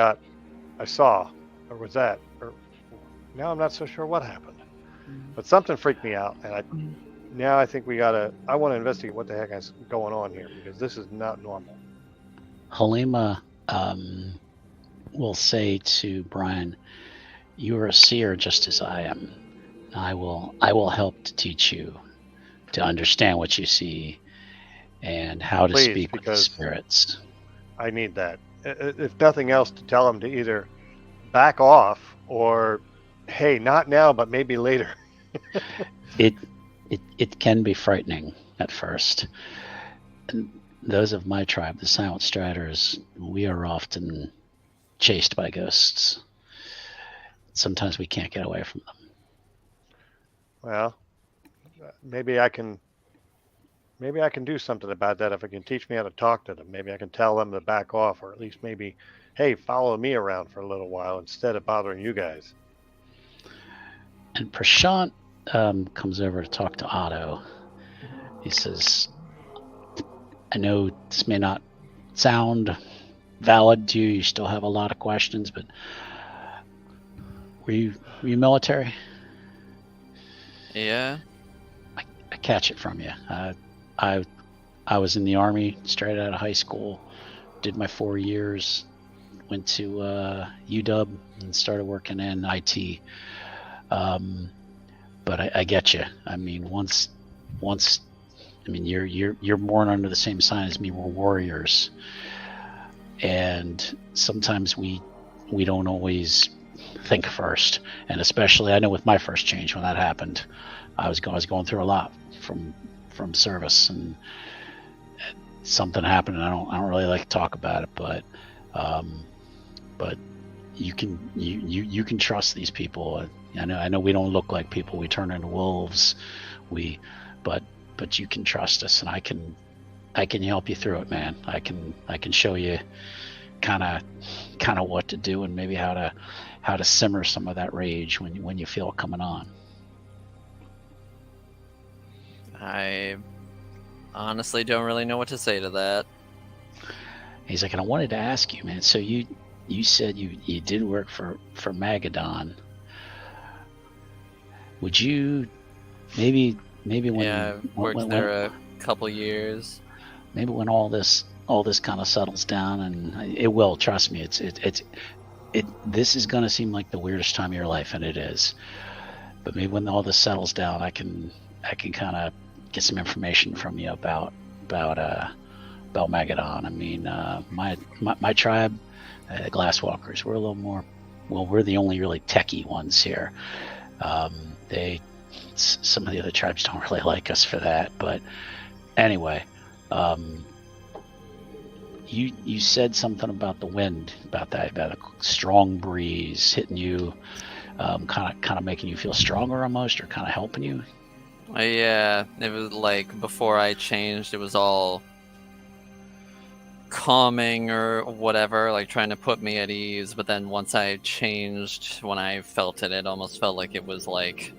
saw, or was that, or now I'm not so sure what happened, but something freaked me out, and now I think I want to investigate what the heck is going on here, because this is not normal. Halima will say to Brian, "You are a seer just as I am. I will help to teach you to understand what you see and how to Please, speak with the because- spirits." I need that. If nothing else, to tell them to either back off or, hey, not now, but maybe later. It can be frightening at first. And those of my tribe, the Silent Striders, we are often chased by ghosts. Sometimes we can't get away from them. Well, maybe I can do something about that if I can teach me how to talk to them. Maybe I can tell them to back off, or at least maybe, hey, follow me around for a little while instead of bothering you guys. And Prashant comes over to talk to Otto. He says, I know this may not sound valid to you. You still have a lot of questions, but were you military? Yeah. I catch it from you. I was in the Army straight out of high school, did my 4 years, went to UW and started working in IT. But I get you. I mean, once, I mean, you're born under the same sign as me. We're warriors, and sometimes we don't always think first. And especially, I know with my first change when that happened, I was going through a lot from service, and something happened, and I don't really like to talk about it, but you can trust these people. I know we don't look like people. We turn into wolves. But you can trust us, and I can help you through it, man. I can show you kind of what to do, and maybe how to simmer some of that rage when you feel it coming on. I honestly don't really know what to say to that. He's like, and I wanted to ask you, man. So you said you did work for Magadon. Would you maybe when worked there a couple years. Maybe when all this kind of settles down, and it will, trust me, this is going to seem like the weirdest time of your life, and it is. But maybe when all this settles down, I can kind of get some information from you about Magadon. I mean, my tribe, the Glasswalkers, we're a little more. Well, we're the only really techie ones here. Some of the other tribes don't really like us for that, but anyway, you said something about the wind, about a strong breeze hitting you, kind of making you feel stronger almost, or kind of helping you. Yeah, it was like before I changed, it was all calming or whatever, like trying to put me at ease. But then once I changed, when I felt it, it almost felt like it was like,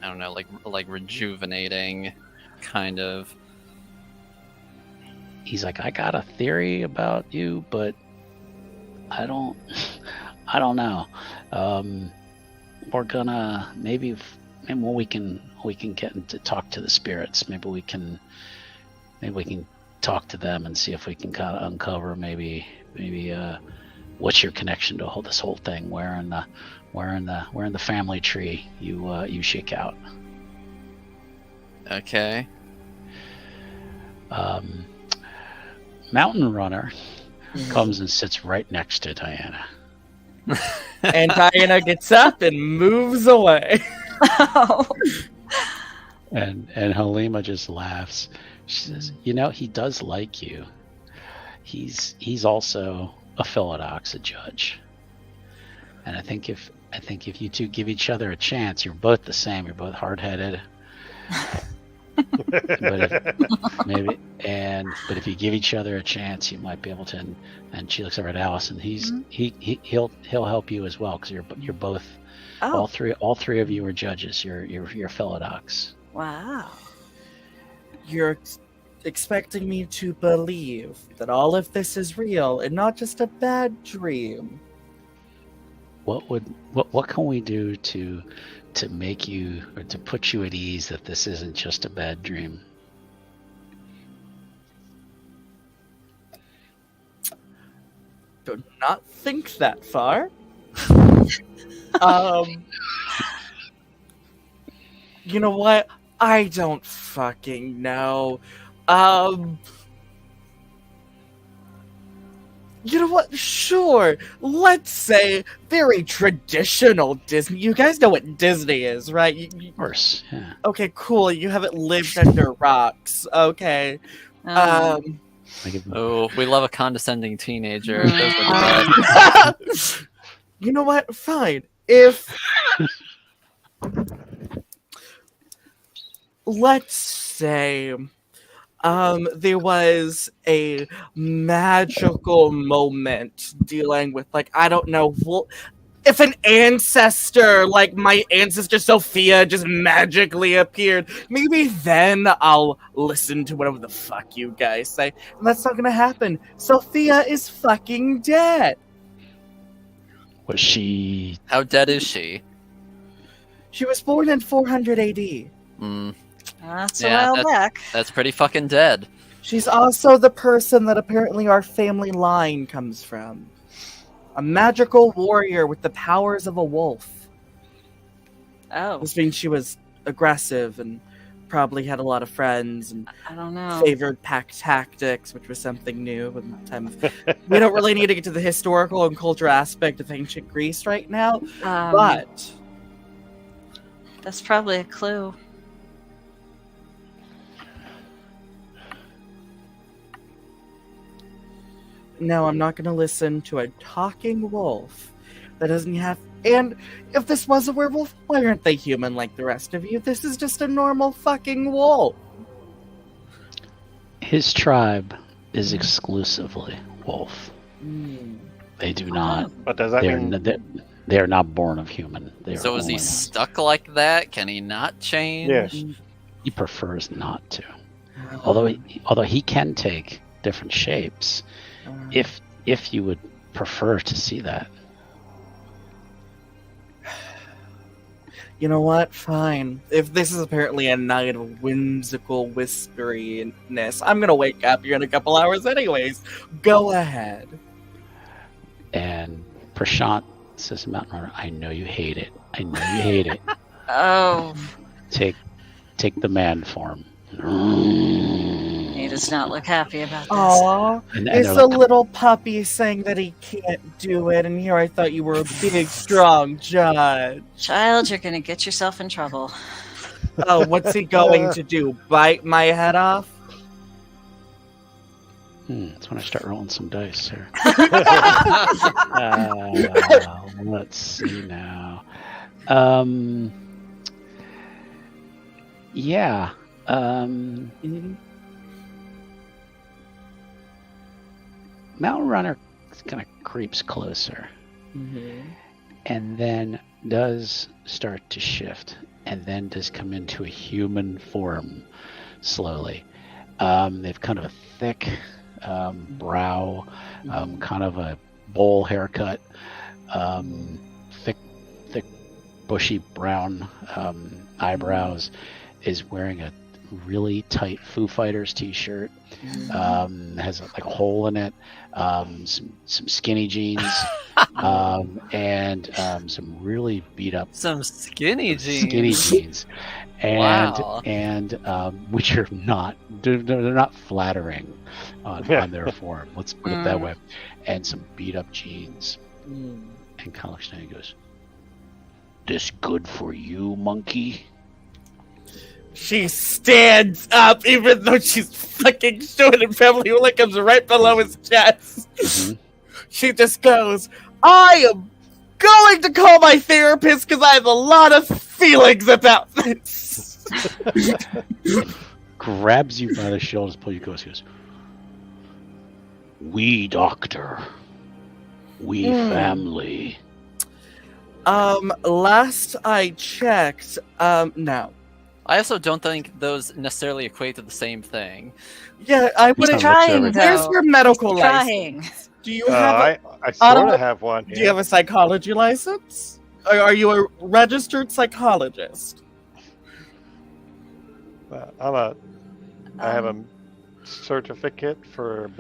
I don't know, like rejuvenating, kind of. He's like, I got a theory about you, but I don't know. We're gonna maybe when we can get into talk to the spirits. Maybe we can talk to them and see if we can kind of uncover maybe what's your connection to this whole thing. Where in the family tree you shake out. Okay. Mountain Runner comes and sits right next to Diana. And Diana gets up and moves away. And Halima just laughs. She says, he does like you. He's also a Philodox, a judge. And I think if you two give each other a chance, you're both the same. You're both hard-headed. But if you give each other a chance, you might be able to. And she looks over at Alice, and he'll help you as well, because you're both. Oh. All three of you are judges. You're Philodox. Wow. You're expecting me to believe that all of this is real and not just a bad dream. What can we do to make you, or to put you at ease that this isn't just a bad dream? Do not think that far. You know what? I don't fucking know. You know what? Sure. Let's say very traditional Disney. You guys know what Disney is, right? Of course, yeah. Okay, cool. You haven't lived under rocks. Okay. Oh, we love a condescending teenager. You know what? Fine. If let's say there was a magical moment dealing with, like, I don't know, if an ancestor, like my ancestor Sophia, just magically appeared, maybe then I'll listen to whatever the fuck you guys say. And that's not gonna happen. Sophia is fucking dead. Was she? How dead is she? She was born in 400 AD. That's Yeah, a while back. That's pretty fucking dead. She's also the person that apparently our family line comes from. A magical warrior with the powers of a wolf. Oh, This means she was aggressive and probably had a lot of friends and I don't know. favored pack tactics, which was something new. In the time of, we don't really need to get to the historical and cultural aspect of ancient Greece right now, but That's probably a clue. no, I'm not going to listen to a talking wolf that doesn't have. And if this was a werewolf, why aren't they human like the rest of you? This is just a normal fucking wolf. His tribe is exclusively wolf. They do not. But does that mean They are not born of human. They are So is he only- stuck like that? Can he not change? Yes. He prefers not to. Although he can take different shapes, if you would prefer to see that. You know what? Fine. If this is apparently a night of whimsical whisperiness, I'm gonna wake up here in a couple hours anyways. Go ahead. And Prashant says, Mountain Runner, I know you hate it. I know you hate it. Oh, Take the man form. he does not look happy about this. Aww. And It's they're a like, little puppy saying that he can't do it, and here I thought you were a big, strong judge. Child, you're going to get yourself in trouble. Oh, what's he going to do? Bite my head off? That's when I start rolling some dice here. Let's see now. Yeah. Mountain Runner kind of creeps closer and then does start to shift and then does come into a human form slowly. They've kind of a thick brow, kind of a bowl haircut, thick bushy brown eyebrows, is wearing a really tight Foo Fighters t-shirt, has like a hole in it, some skinny jeans, and some really beat up Some skinny jeans. and Wow. which are not, they're not flattering on their form, let's put it that way, and some beat up jeans, and kind of looks down and goes, "This good for you, monkey?" She stands up, even though she's fucking showing him family hula comes right below his chest. She just goes, I am going to call my therapist because I have a lot of feelings about this. Grabs you by the shoulders, pull you close, goes, "We doctor, we family." Last I checked, no. I also don't think those necessarily equate to the same thing. Yeah, I would have. Trying, Where's though. your medical He's trying. license? Do you have I sort Otto, of have one. do you have a psychology license? Are you a registered psychologist? I have a certificate for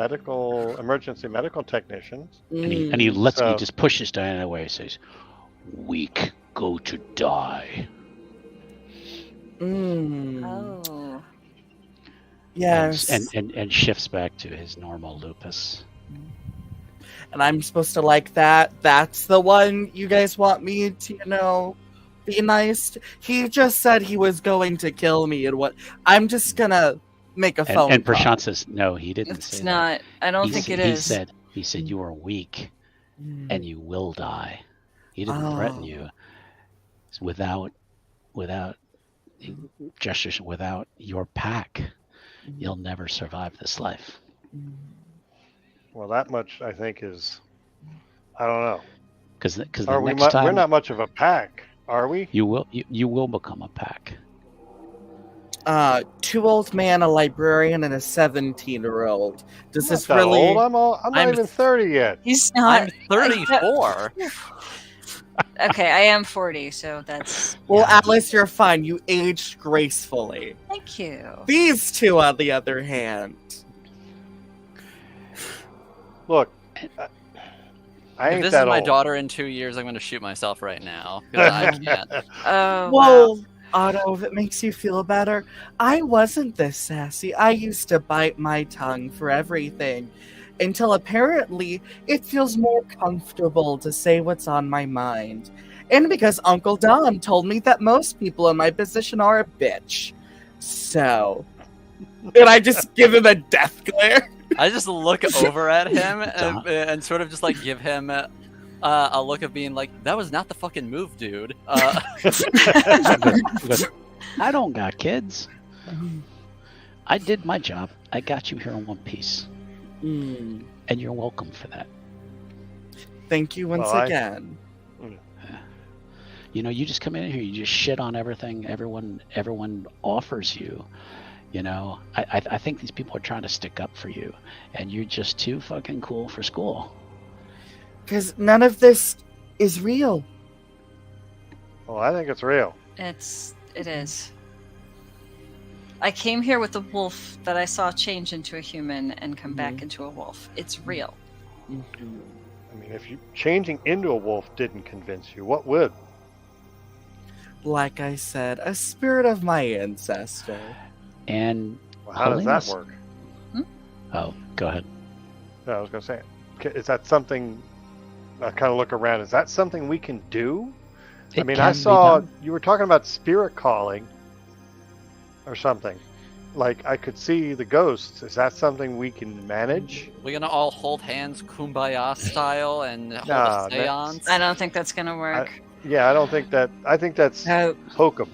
emergency medical technicians. And he lets me, So- just pushes Diana away, says, "Weak, go to die." Oh. Yes. And shifts back to his normal lupus. And I'm supposed to like that. That's the one you guys want me to, be nice to. He just said he was going to kill me, and what I'm just gonna make a phone And call. Prashant says, "No, he didn't It's say not. I don't that. think it is. He said you are weak and you will die. He didn't threaten you. It's without gestures, without your pack, you'll never survive this life. Well, that much I think is, I don't know. Because the Are we? next time We're not much of a pack, are we? you will become a pack. 2 old man, a librarian, and a 17-year-old. Does I'm this not that really? old. I'm not I'm- even 30 yet. He's not. I'm 34. Okay, I am 40, so that's. Well, Alice, you're fine. You aged gracefully. Thank you. These two, on the other hand, Look, I If ain't this that is my old. daughter in 2 years, I'm going to shoot myself right now. 'Cause I can't. Oh, wow. well, Otto, if it makes you feel better, I wasn't this sassy. I used to bite my tongue for everything, until apparently it feels more comfortable to say what's on my mind. And because Uncle Don told me that most people in my position are a bitch. So. And I just give him a death glare. I just look over at him and sort of just like give him a look of being like, that was not the fucking move, dude. He goes, I don't got kids. I did my job. I got you here in one piece. Mm, And you're welcome for that. thank you once Well, again. You know, you just come in here, you just shit on everything everyone offers you. You know, I think these people are trying to stick up for you, and you're just too fucking cool for school. Because none of this is real. Well, I think it's real. It is. I came here with a wolf that I saw change into a human and come back into a wolf. It's real. I mean, if you changing into a wolf didn't convince you, what would? Like I said, a spirit of my ancestor. And Well, how does that Holiness- work? oh, go ahead. No, I was going to say, is that something? I kind of look around. Is that something we can do? I It mean, can I be saw done. you were talking about spirit calling or something. Like I could see the ghosts. Is that something we can manage? We're going to all hold hands kumbaya style and hold Nah, a seance. I don't think that's gonna work. Yeah, I don't think that. I think that's hokum.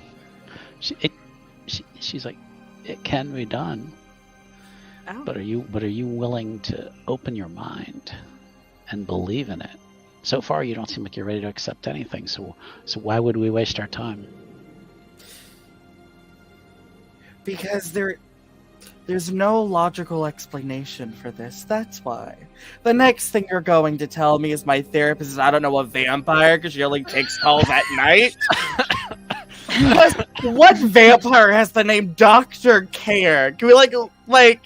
She's like, it can be done, Oh. but are you willing to open your mind and believe in it? So far, you don't seem like you're ready to accept anything. So why would we waste our time? Because there's no logical explanation for this. That's why. The next thing you're going to tell me is my therapist is, I don't know, a vampire because she only takes calls at night? What vampire has the name Dr. Care? Can we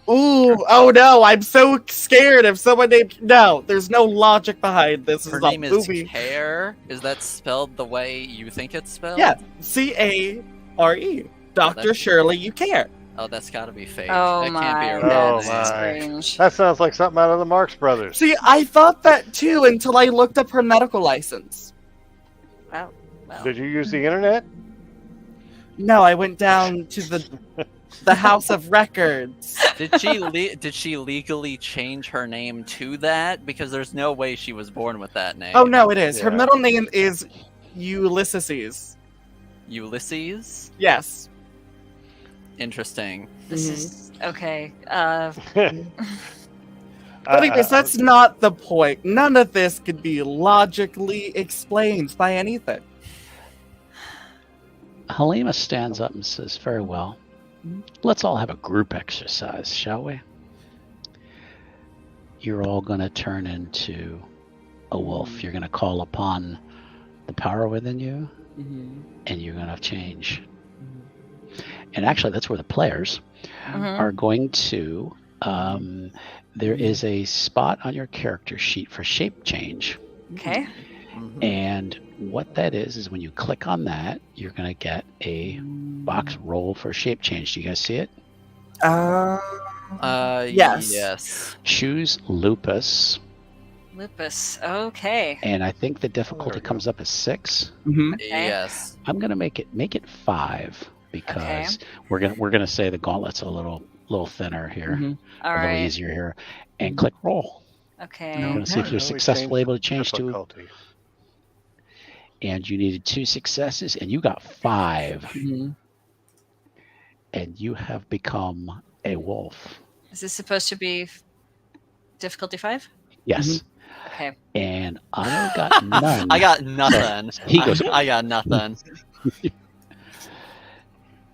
ooh, oh no, I'm so scared if someone named... No, there's no logic behind this. Her This is name a is movie. Care. Is that spelled the way you think it's spelled? Yeah, Care. Dr. that's- Shirley, you care. Oh, that's got to be fake. Oh that my, can't be a Oh real that's name. my. strange. That sounds like something out of the Marx Brothers. See, I thought that too until I looked up her medical license. Wow. Well, Did you use the internet? No, I went down to the House of Records. Did she legally change her name to that? Because there's no way she was born with that name. Oh no, it is. Her Yeah. middle name is Ulysses. Ulysses? Yes. Interesting. this Mhm. is okay. But anyways, that's not the point. None of this could be logically explained by anything. Halima stands up and says, very well. Let's all have a group exercise, shall we? You're all going to turn into a wolf. You're going to call upon the power within you, and you're going to change. And actually, that's where the players Mhm. are going to... there is a spot on your character sheet for shape change. Okay. Mhm. And what that is when you click on that, you're going to get a box roll for shape change. Do you guys see it? Yes. Yes. Choose lupus, Lupus. Okay. and I think the There difficulty we go. comes up as 6. Yes. I'm going to make it 5 because we're gonna say the gauntlet's a little thinner here, All a little right. easier here, and click roll. Okay. We're going to see if Okay. you're successfully able to change to. difficulty. and you needed 2 successes, and you got 5, Mhm. and you have become a wolf. Is this supposed to be difficulty 5? Yes. Okay. And Otto got none. I got nothing. He goes, I got nothing.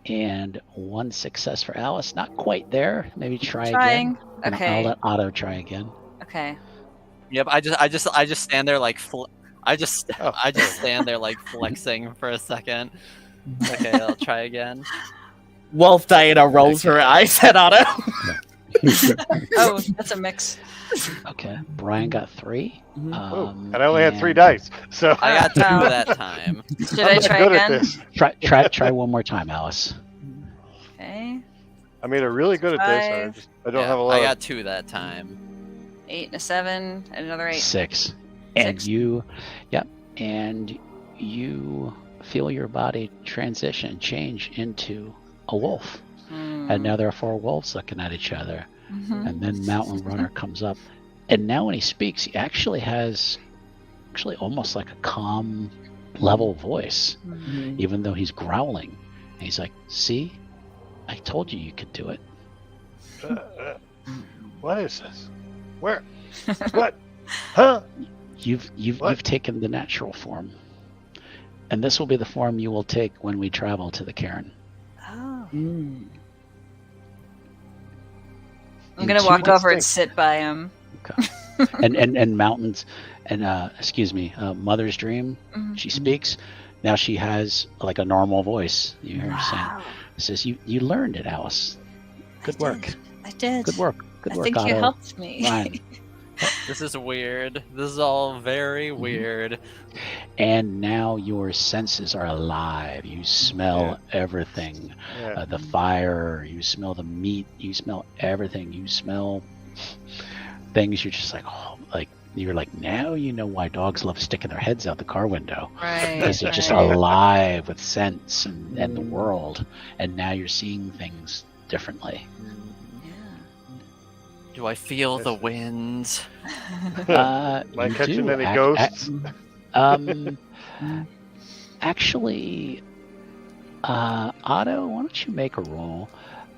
and 1 success for Alice. Not quite there. Maybe try Trying. again. And Okay. I'll let Otto try again. Okay. Yep. I just stand there like I just Oh. stand there like flexing for a second. Okay, I'll try again. Wolf Diana rolls her eyes at Otto. Oh, that's a mix. Okay. Brian got 3. Mhm. Ooh, and I only had 3 dice, so I got 2 Oh. that time. Should I'm I not try good at again? this. Try one more time, Alice. Okay. I'm either really good at this, or I don't Yeah, have a lot. I got 2 that time. 8 and a 7 and another 8. 6. And 6. and you feel your body change into a wolf. And now there are 4 wolves looking at each other. Mhm. And then Mountain Runner comes up. And now when he speaks, he actually has almost like a calm, level voice, Mhm. even though he's growling. And he's like, see? I told you could do it. What is this? Where? What? Huh? You've taken the natural form. And this will be the form you will take when we travel to the cairn. Oh. Mm. I'm gonna In walk 2 over and distinct- sit by him. and Mountains and Mother's Dream, Mhm. she speaks. Now she has like a normal voice. You hear her saying, Wow. says, you learned it, Alice. Good work. I did. Good work. Good I work, think you Otto. helped me. Ryan. This is weird. This is all very weird. And now your senses are alive. You smell everything. Yeah. The fire, you smell the meat, you smell everything. You smell things you're just like, you're like, now you know why dogs love sticking their heads out the car window. Right. Because they're just right. alive with sense and the world. And now you're seeing things differently. Yeah. Do I feel the winds? Am I You catching do any ac- ghosts? Actually, Otto, why don't you make a roll?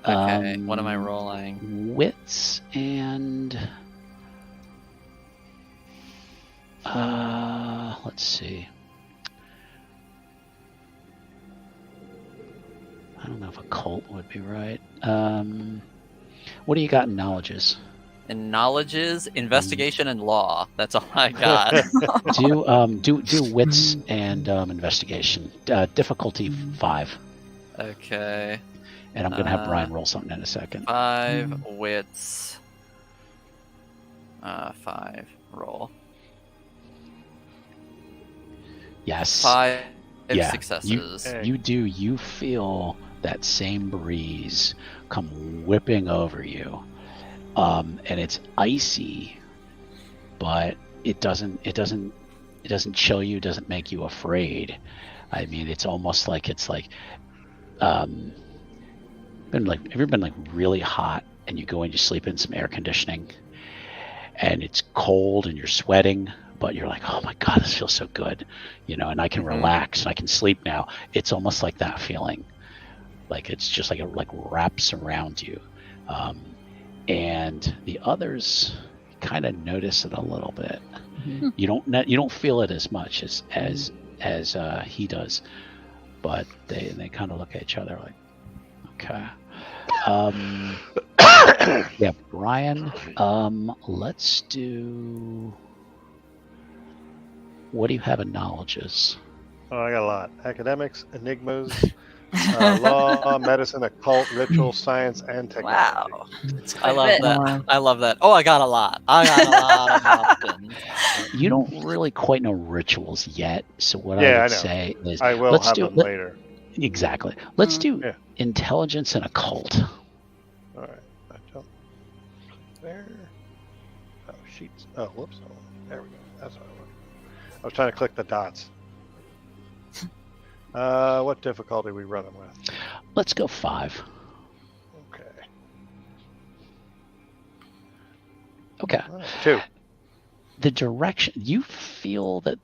Okay, what am I rolling? Wits and let's see. I don't know if occult would be right. What do you got in knowledges? In knowledges, investigation, and law. That's all I got. Do wits and investigation. Difficulty 5. Okay. And I'm gonna have Brian roll something in a second. 5 wits. 5 roll. Yes. 5 Yeah, successes. You feel that same breeze come whipping over you, and it's icy, but it doesn't chill you, doesn't make you afraid. I mean, it's almost like have you ever been like really hot and you go and you sleep in some air conditioning and it's cold and you're sweating, but you're like, oh my God, this feels so good, and I can relax and I can sleep now. It's almost like that feeling. Like it's just like it wraps around you. And the others kind of notice it a little bit. Mhm. You don't feel it as much as he does, but they kind of look at each other like, okay. Yeah, Brian. Let's do. What do you have in knowledges? Oh, I got a lot. Academics, enigmas, law, medicine, occult, ritual, science, and technology. Wow. I love bit. that. I love that. Oh, I got a lot. I got a lot of options. You don't really quite know rituals yet, so what I Yeah, I would know. say is I will let's have do them later. exactly. Let's do Yeah. intelligence and occult. All right. I don't. There. Oh, sheets. Oh, whoops. Oh, there we go. That's what I want. I was trying to click the dots. What difficulty are we running with? Let's go 5. Okay. Okay. All right, 2. The direction you feel the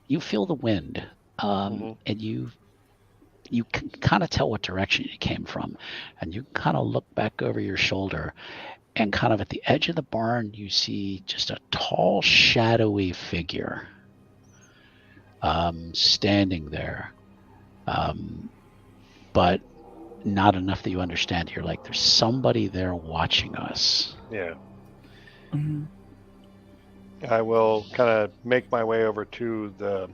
wind and you can kind of tell what direction you came from, and you kind of look back over your shoulder, and kind of at the edge of the barn, you see just a tall, shadowy figure standing there, but not enough that you understand. You're like, there's somebody there watching us. Yeah. Mhm. I will kind of make my way over to the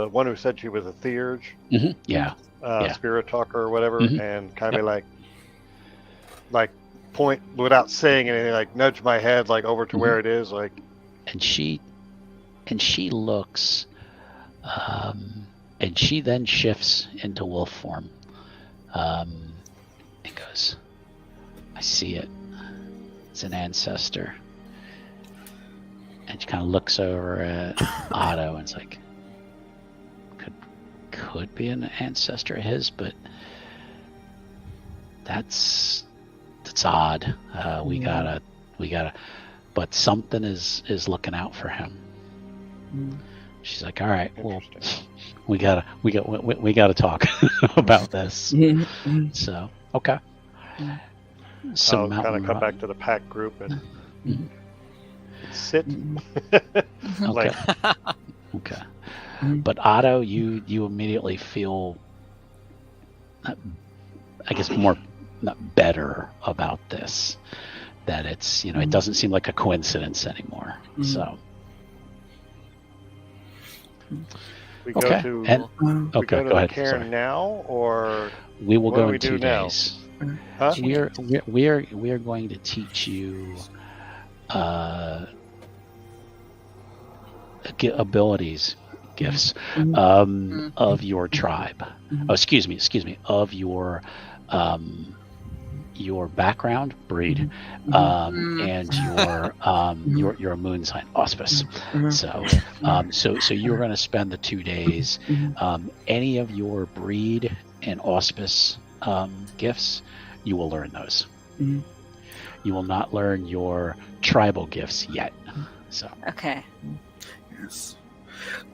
one who said she was a theurge, Yeah. Yeah. spirit talker or whatever, Mhm. and kind of like point without saying anything, like nudge my head like over to where it is, like. And she looks, and she then shifts into wolf form, and goes, I see it. It's an ancestor. And she kind of looks over at Otto and it's like, could be an ancestor of his, but that's odd. We gotta, but something is looking out for him. She's like, all right, well, we gotta talk about this. So, okay. So I'll kind of come back to the pack group and sit. Like, Okay. But Otto, you immediately feel, I guess, more better about this. That it's, it doesn't seem like a coincidence anymore. So. we go Okay. to And, we okay, go to go the ahead. cairn Sorry. now, or We will what go do in we do 2 now? days. huh? We are going to teach you abilities, gifts of your tribe. Oh, excuse me, of your background, breed, and your moon sign, auspice. So you're going to spend the 2 days. Any of your breed and auspice gifts, you will learn those. You will not learn your tribal gifts yet. So Okay. Yes.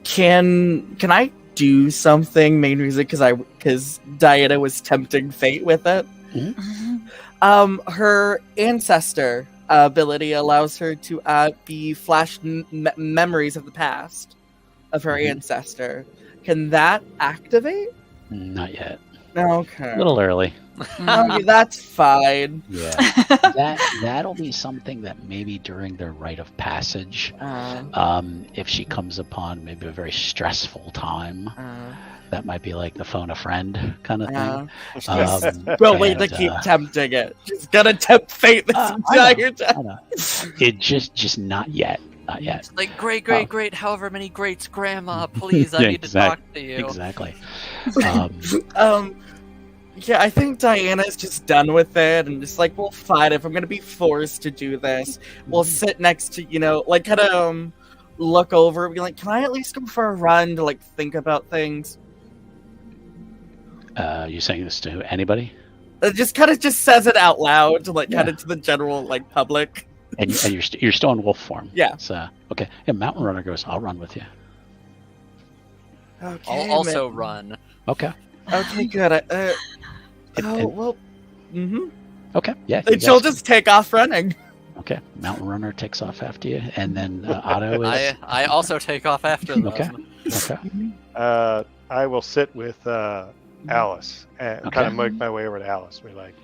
Can I do something? Main reason because Diana was tempting fate with it. Her ancestor ability allows her to be flashed memories of the past of her ancestor. Can that activate? not yet. Okay. A little early. Okay, that's fine. Yeah. That'll be something that maybe during their rite of passage, if she comes upon maybe a very stressful time, that might be like the phone a friend kind of thing. Well, wait to keep tempting it. She's gonna tempt fate this entire time. I know. It just not yet. Not yet. It's like great, however many greats, Grandma, please, I need to talk to you. Exactly. Yeah, I think Diana's just done with it and just like, well, fine, if I'm gonna be forced to do this, we'll sit next to, like, kind of look over and be like, can I at least go for a run to, like, think about things? You saying this to anybody? It just kind of just says it out loud to, like, kind of to the general, like, public. And you're still in wolf form. Yeah. So, okay. And Mountain Runner goes, I'll run with you. Okay, I'll also run. Okay. Okay, good. And- Well, Okay. Yeah. then you she'll guys- just take off running. Okay. Mountain Runner takes off after you, and then Otto is. I also take off after them. Okay. Okay. I will sit with Alice and Okay. kind of make my way over to Alice. Be like,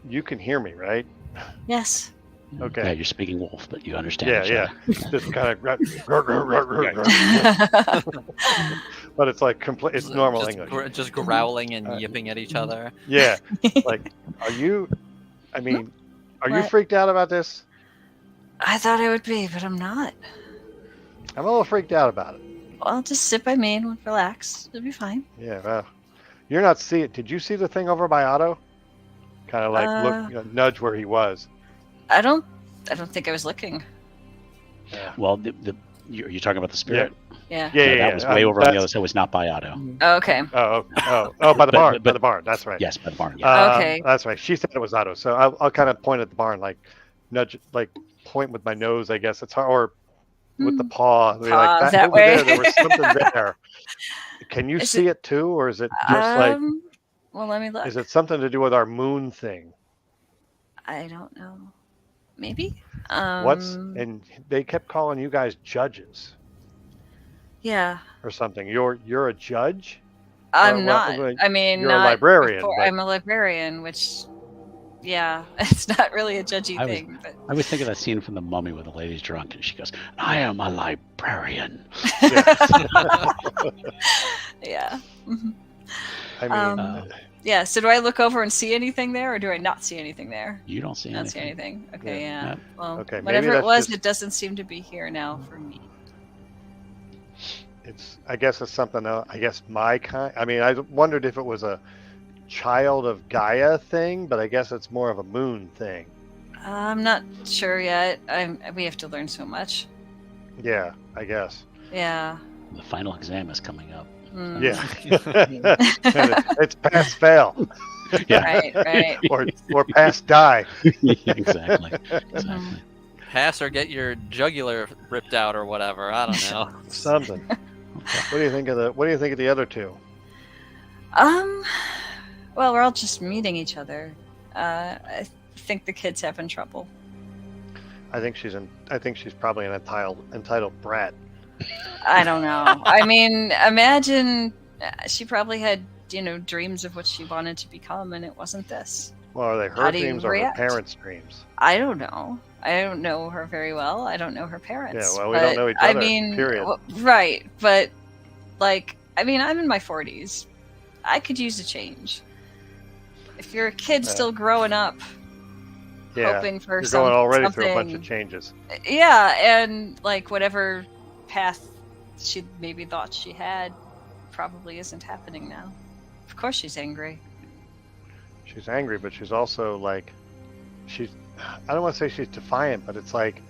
you can hear me, right? Yes. Okay. Yeah, you're speaking wolf, but you understand. Yeah, each yeah. other. Just kind of, but it's like complete. It's normal just English. just growling and yipping at each other. Yeah. Like, are you you What? freaked out about this? I thought I would be, but I'm not. I'm a little freaked out about it. Well, just sit by me and relax. It'll be fine. Yeah. Well, you're not seeing. Did you see the thing over by Otto? Kind of like look, nudge where he was. I don't think I was looking. Yeah. Well, you're talking about the spirit. Yeah. Yeah. That was way over on the other side. It was not by Otto. Oh, okay. Oh, by the barn. By the barn. That's right. Yes, by the barn. Yeah. Okay. That's right. She said it was Otto, so I'll kind of point at the barn, like nudge, like point with my nose. I guess it's hard, or with the paw. You're Paw like, that over way. there was something there. Can you Is see it too, or is it just like? Well, let me look. Is it something to do with our moon thing? I don't know. Maybe. And they kept calling you guys judges Yeah. or something. You're a judge? I'm well, not. like, I mean, you're a not librarian, before- but- I'm a librarian, which, yeah, it's not really a judgy thing. But I was thinking of that scene from The Mummy where the lady's drunk and she goes, "I am a librarian." yeah. Mhm. I mean, Yeah. So do I look over and see anything there, or do I not see anything there? You don't see I don't anything. see anything. Okay. Yeah. Yeah. Yep. Well, Okay, maybe whatever it that's was, just- it doesn't seem to be here now for me. I guess it's something. I guess my kind. I mean, I wondered if it was a child of Gaia thing, but I guess it's more of a moon thing. I'm not sure yet. We have to learn so much. Yeah, I guess. Yeah. The final exam is coming up. Mm. Yeah, it's pass fail. Yeah. Right. or pass die. Exactly. Mhm. Pass or get your jugular ripped out or whatever. I don't know. Something. What do you think of the other two? Well, we're all just meeting each other. I think the kid's having trouble. I think she's probably an entitled brat. I don't know. I mean, imagine she probably had, dreams of what she wanted to become, and it wasn't this. Well, are they How her do you dreams or her react? parents' dreams? I don't know. I don't know her very well. I don't know her parents. Yeah, well, we don't know each other, period. Right, but I'm in my 40s. I could use a change. If you're a kid Yeah. still growing up, Yeah, hoping for you're going already something, through a bunch of changes. yeah, and whatever path she maybe thought she had probably isn't happening now. Of course she's angry. She's angry, but she's also I don't want to say she's defiant, but it's like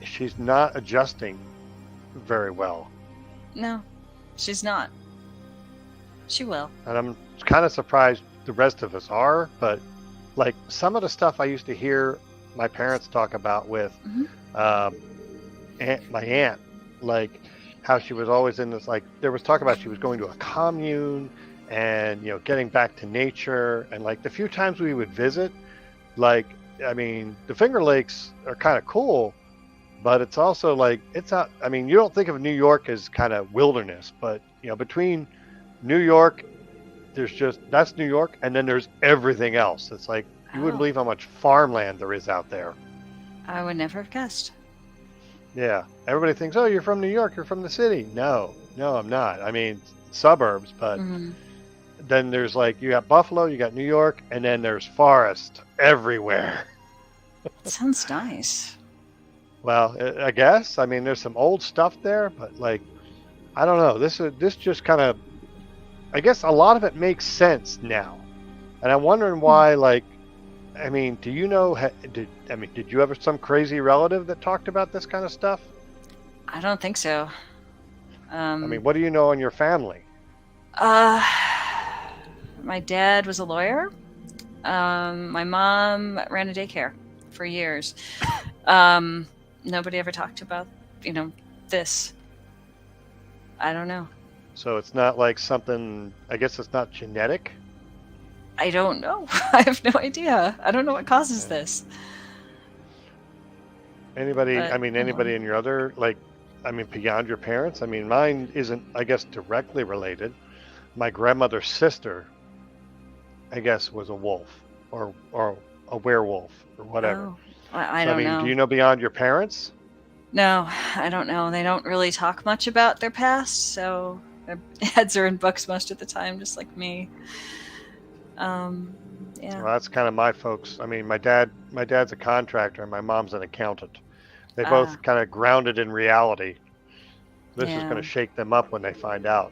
she's not adjusting very well. No, she's not. She will. And I'm kind of surprised the rest of us are, but some of the stuff I used to hear my parents talk about with my aunt, how she was always in this, there was talk about she was going to a commune and, getting back to nature. And the few times we would visit, the Finger Lakes are kind of cool, but it's also it's not, you don't think of New York as kind of wilderness, but, between New York, that's New York, and then there's everything else. It's you wouldn't believe how much farmland there is out there. I would never have guessed. Yeah, everybody thinks, oh, you're from New York, you're from the city. No, I'm not. Suburbs, but then there's you got Buffalo, you got New York, and then there's forest everywhere. Sounds nice. Well, I guess. There's some old stuff there, but I don't know. This just kind of, I guess a lot of it makes sense now, and I'm wondering why. Do you know? Did you ever some crazy relative that talked about this kind of stuff? I don't think so. What do you know in your family? My dad was a lawyer. My mom ran a daycare for years. Nobody ever talked about, this. I don't know. So it's not something. I guess it's not genetic. I don't know. I have no idea. I don't know what causes this. Anybody? But, Anybody in your other beyond your parents? Mine isn't, I guess, directly related. My grandmother's sister, I guess, was a wolf or a werewolf or whatever. Oh, I don't know. Do you know beyond your parents? No, I don't know. They don't really talk much about their past, so their heads are in books most of the time, just like me. Yeah. Well, that's kind of my folks. My dad's a contractor and my mom's an accountant. They both kind of grounded in reality. This is going to shake them up when they find out.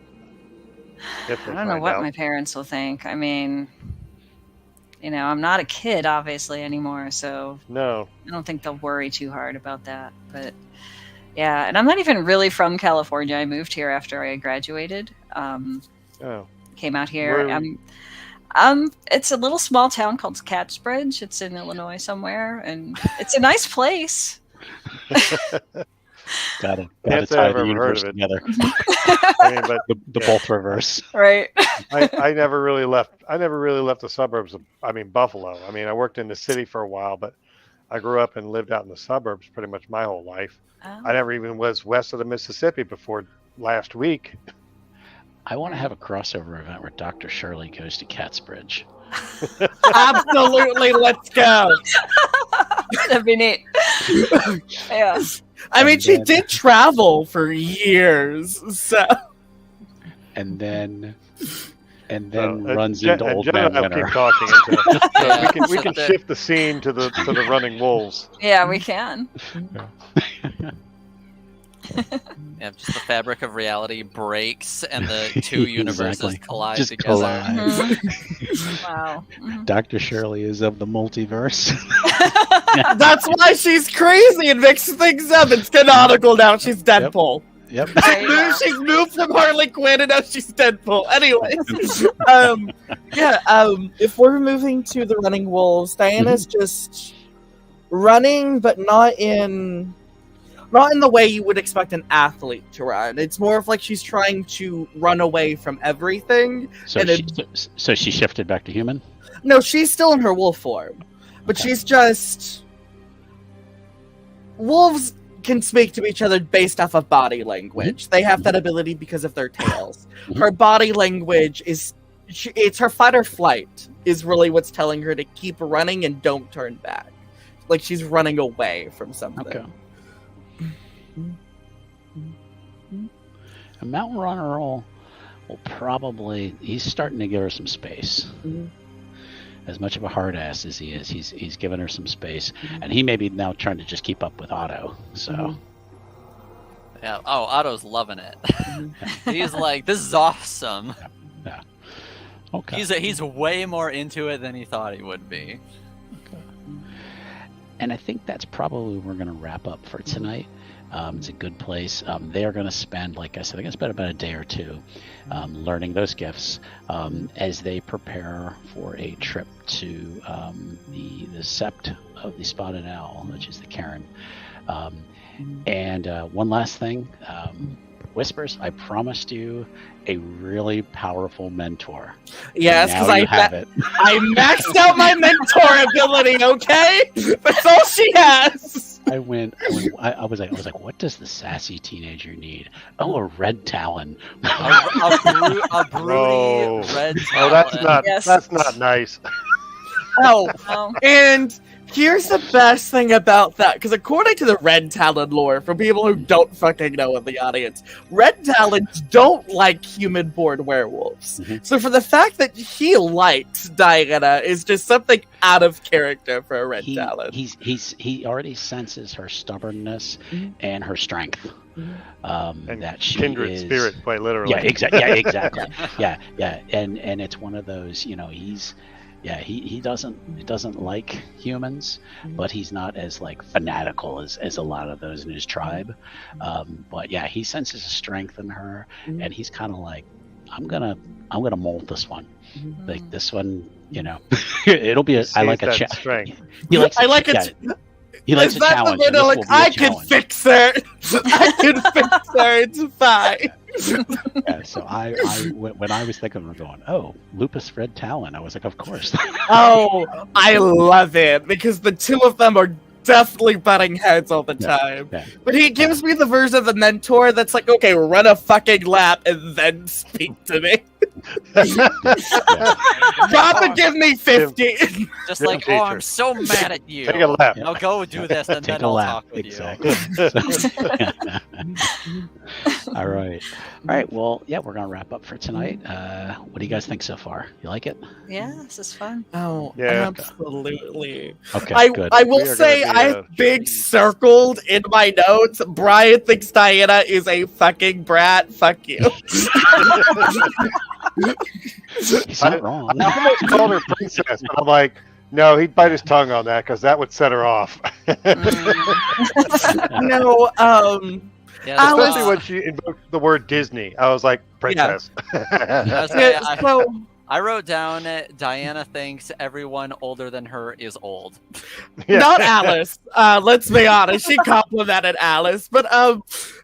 I don't know what my parents will think. I'm not a kid, obviously, anymore, so no, I don't think they'll worry too hard about that. But yeah, and I'm not even really from California. I moved here after I graduated. Came out here. It's a little small town called Catsbridge. It's in Illinois somewhere, and it's a nice place. Gotta Can't say tie I've the ever heard universe of it. together. I mean, but The both reverse. Right. I never really left. I never really left the suburbs of, I mean, Buffalo. I mean, I worked in the city for a while, but I grew up and lived out in the suburbs pretty much my whole life. Oh. I never even was west of the Mississippi before last week. I want to have a crossover event where Dr. Shirley goes to Catsbridge. Absolutely, let's go. That'd be neat. Yeah. I mean, And she then- did travel for years, so And then So, runs Jen- into and Old Jen Man and I will Winter. keep talking until so we can So shift the scene to the running wolves. Yeah, we can. Yeah, just the fabric of reality breaks and the two universes Exactly. collide Just together. collide. Mhm. Wow. Mhm. Dr. Shirley is of the multiverse. that's why she's crazy and mixes things up. It's canonical now. She's Deadpool. Yep. There you go. She's moved from Harley Quinn and now she's Deadpool. Anyways, if we're moving to the running wolves, Diana's just running, but not in the way you would expect an athlete to run. It's more of like she's trying to run away from everything. So And so she shifted back to human? No, she's still in her wolf form, but Okay. she's just wolves can speak to each other based off of body language. They have that ability because of their tails. Mhm. Her body language is it's her fight or flight is really what's telling her to keep running and don't turn back. Like she's running away from something. Okay. A mountain runner will probably, he's starting to give her some space. Mhm. As much of a hard ass as he is, he's giving her some space, and he may be now trying to just keep up with Otto. So Mhm. Yeah. Oh, Otto's loving it. Mhm. He's like, this is awesome. okay. He's way more into it than he thought he would be. And I think that's probably where we're going to wrap up for tonight. It's a good place. They are going to spend, like I said, they're going to spend about a day or two learning those gifts as they prepare for a trip to the sept of the spotted owl, which is the cairn. And one last thing, Whispers, I promised you a really powerful mentor. Yes, Now because you have it. I maxed out my mentor ability. Okay, that's all she has. I was like, what does the sassy teenager need? Oh, a red talon. A broody Oh. red Oh, that's talon. not Yes. that's not nice. Oh, Oh. and here's the best thing about that, because according to the Red Talon lore, for people who don't fucking know in the audience, Red Talons don't like human-born werewolves. Mhm. So for the fact that he liked Diana is just something out of character for a Red Talon. He already senses her stubbornness Mhm. and her strength. And That she kindred is, spirit, quite literally. Yeah, exactly. Yeah, exactly. yeah. And it's one of those, he doesn't like humans, but he's not as like fanatical as a lot of those in his tribe. But yeah, he senses a strength in her, Mhm. and he's kind of like, I'm gonna mold this one. Mhm. Like this one, it'll be. I like a that challenge. strength. He likes. I like it. He likes Is a that the challenge. way and they're this like, will be a I can challenge. fix her. I can fix her. It's fine. Yeah, so when I was thinking of going, oh, Lupus Red Talon, I was like, of course. Oh, I love it because the two of them are definitely butting heads all the Yeah, time. yeah. But he gives me the version of the mentor that's like, okay, run a fucking lap and then speak to me. Drop and give me 50. Just Good like, oh, I'm teacher. so mad at you. Take a lap. Now go do this, and Take then a I'll lap. talk with Exactly. All right. Well, yeah, we're gonna wrap up for tonight. What do you guys think so far? You like it? Yeah, this is fun. Oh, Yeah. absolutely. Okay, good. I will We are say gonna be I a- have big circled in my notes. Brian thinks Diana is a fucking brat. Fuck you. He's not wrong. I almost called her princess, but I'm like, no, he'd bite his tongue on that because that would set her off. No, Yeah, Alice- Especially when she invoked the word Disney. I was like, princess. I wrote down Diana thinks everyone older than her is old. Yeah. Not Alice. Let's be honest. She complimented Alice, but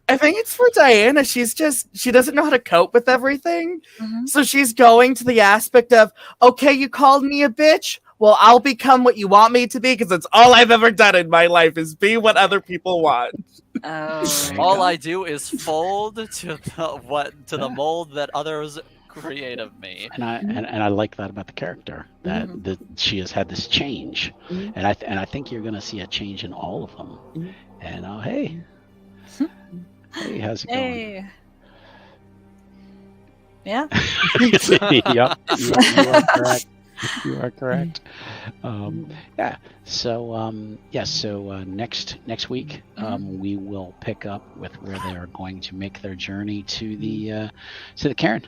I think it's for Diana. She doesn't know how to cope with everything. Mhm. So she's going to the aspect of, okay, you called me a bitch. Well, I'll become what you want me to be because it's all I've ever done in my life is be what other people want. Oh. There you All go. I do is fold to the mold that others create of me. And I like that about the character, that she has had this change, Mhm. and I think you're gonna see a change in all of them. Mhm. And hey, how's it going? Hey. Yeah. Yep, you are correct. You are correct. Yeah. So next week we will pick up with where they are going to make their journey to the cairn.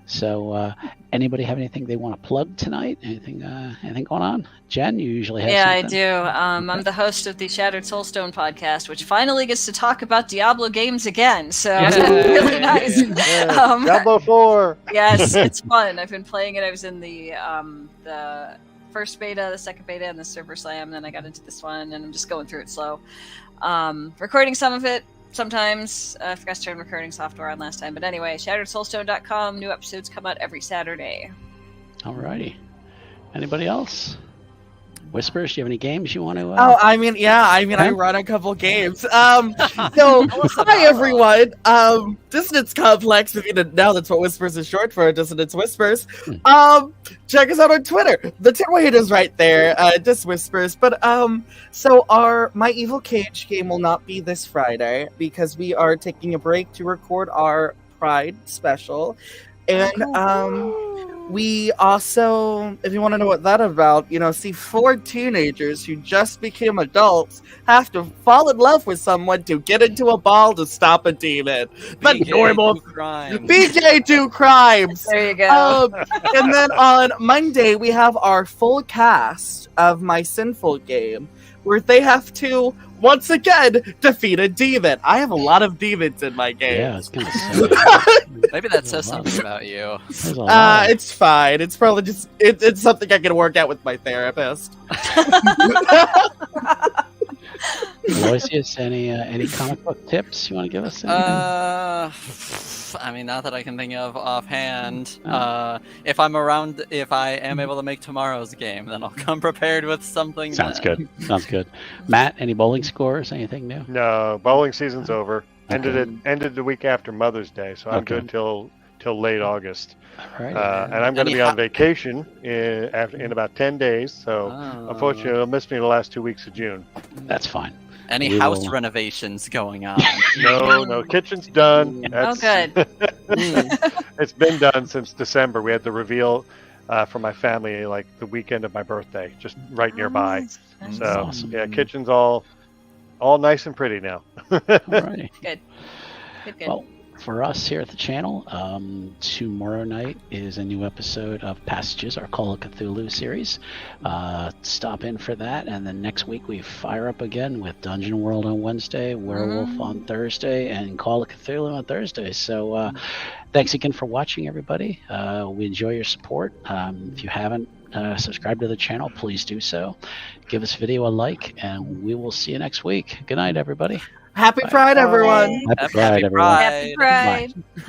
So anybody have anything they want to plug tonight? Anything going on? Jen, you usually have Yeah, something. I do. I'm the host of the Shattered Soulstone podcast, which finally gets to talk about Diablo games again. So it's really nice. Yeah. Diablo 4. Yes, it's fun. I've been playing it. I was in the first beta, the second beta, and the server slam. Then I got into this one, and I'm just going through it slow. Recording some of it sometimes. I forgot to turn recording software on last time. But anyway, shatteredsoulstone.com. New episodes come out every Saturday. Alrighty. Anybody else? Whispers, do you have any games you want to? I run a couple games. So, hi everyone. Dissonance Complex, if you didn't know, that's what Whispers is short for, Dissonance Whispers. Check us out on Twitter. The Timway is right there, Dis Whispers. But, so our My Evil Cage game will not be this Friday, because we are taking a break to record our Pride special. And, we also, if you want to know what that's about, see 4 teenagers who just became adults have to fall in love with someone to get into a ball to stop a demon. The normal BJ do crimes. There you go. And then on Monday we have our full cast of My Sinful Game, where they have to once again defeat a demon. I have a lot of demons in my game. Yeah, it's gonna say. Maybe that says something about you. It's fine. It's probably just it's something I can work out with my therapist. Aloysius, any comic book tips you want to give us? I mean, not that I can think of offhand. If I'm around, if I am able to make tomorrow's game, then I'll come prepared with something. Sounds good. Sounds good. Matt, any bowling scores? Anything new? No, bowling season's over. Ended the week after Mother's Day, so I'm good till late August. All right. And I'm going to be on vacation in about 10 days, so unfortunately, you'll miss me the last 2 weeks of June. That's fine. Any house renovations going on? No, kitchen's done. Good. It's been done since December. We had the reveal for my family like the weekend of my birthday, just right nearby. Nice. So awesome. yeah, kitchen's all nice and pretty now. Alrighty. Good. Well, for us here at the channel, tomorrow night is a new episode of Passages, our Call of Cthulhu series. Stop in for that, and then next week we fire up again with Dungeon World on Wednesday, Werewolf on Thursday, and Call of Cthulhu on Thursday. So thanks again for watching, everybody. We enjoy your support. If you haven't subscribed to the channel, please do so. Give this video a like, and we will see you next week. Good night, everybody. Happy Pride, everyone. Happy Pride, everyone. Happy Pride. Bye.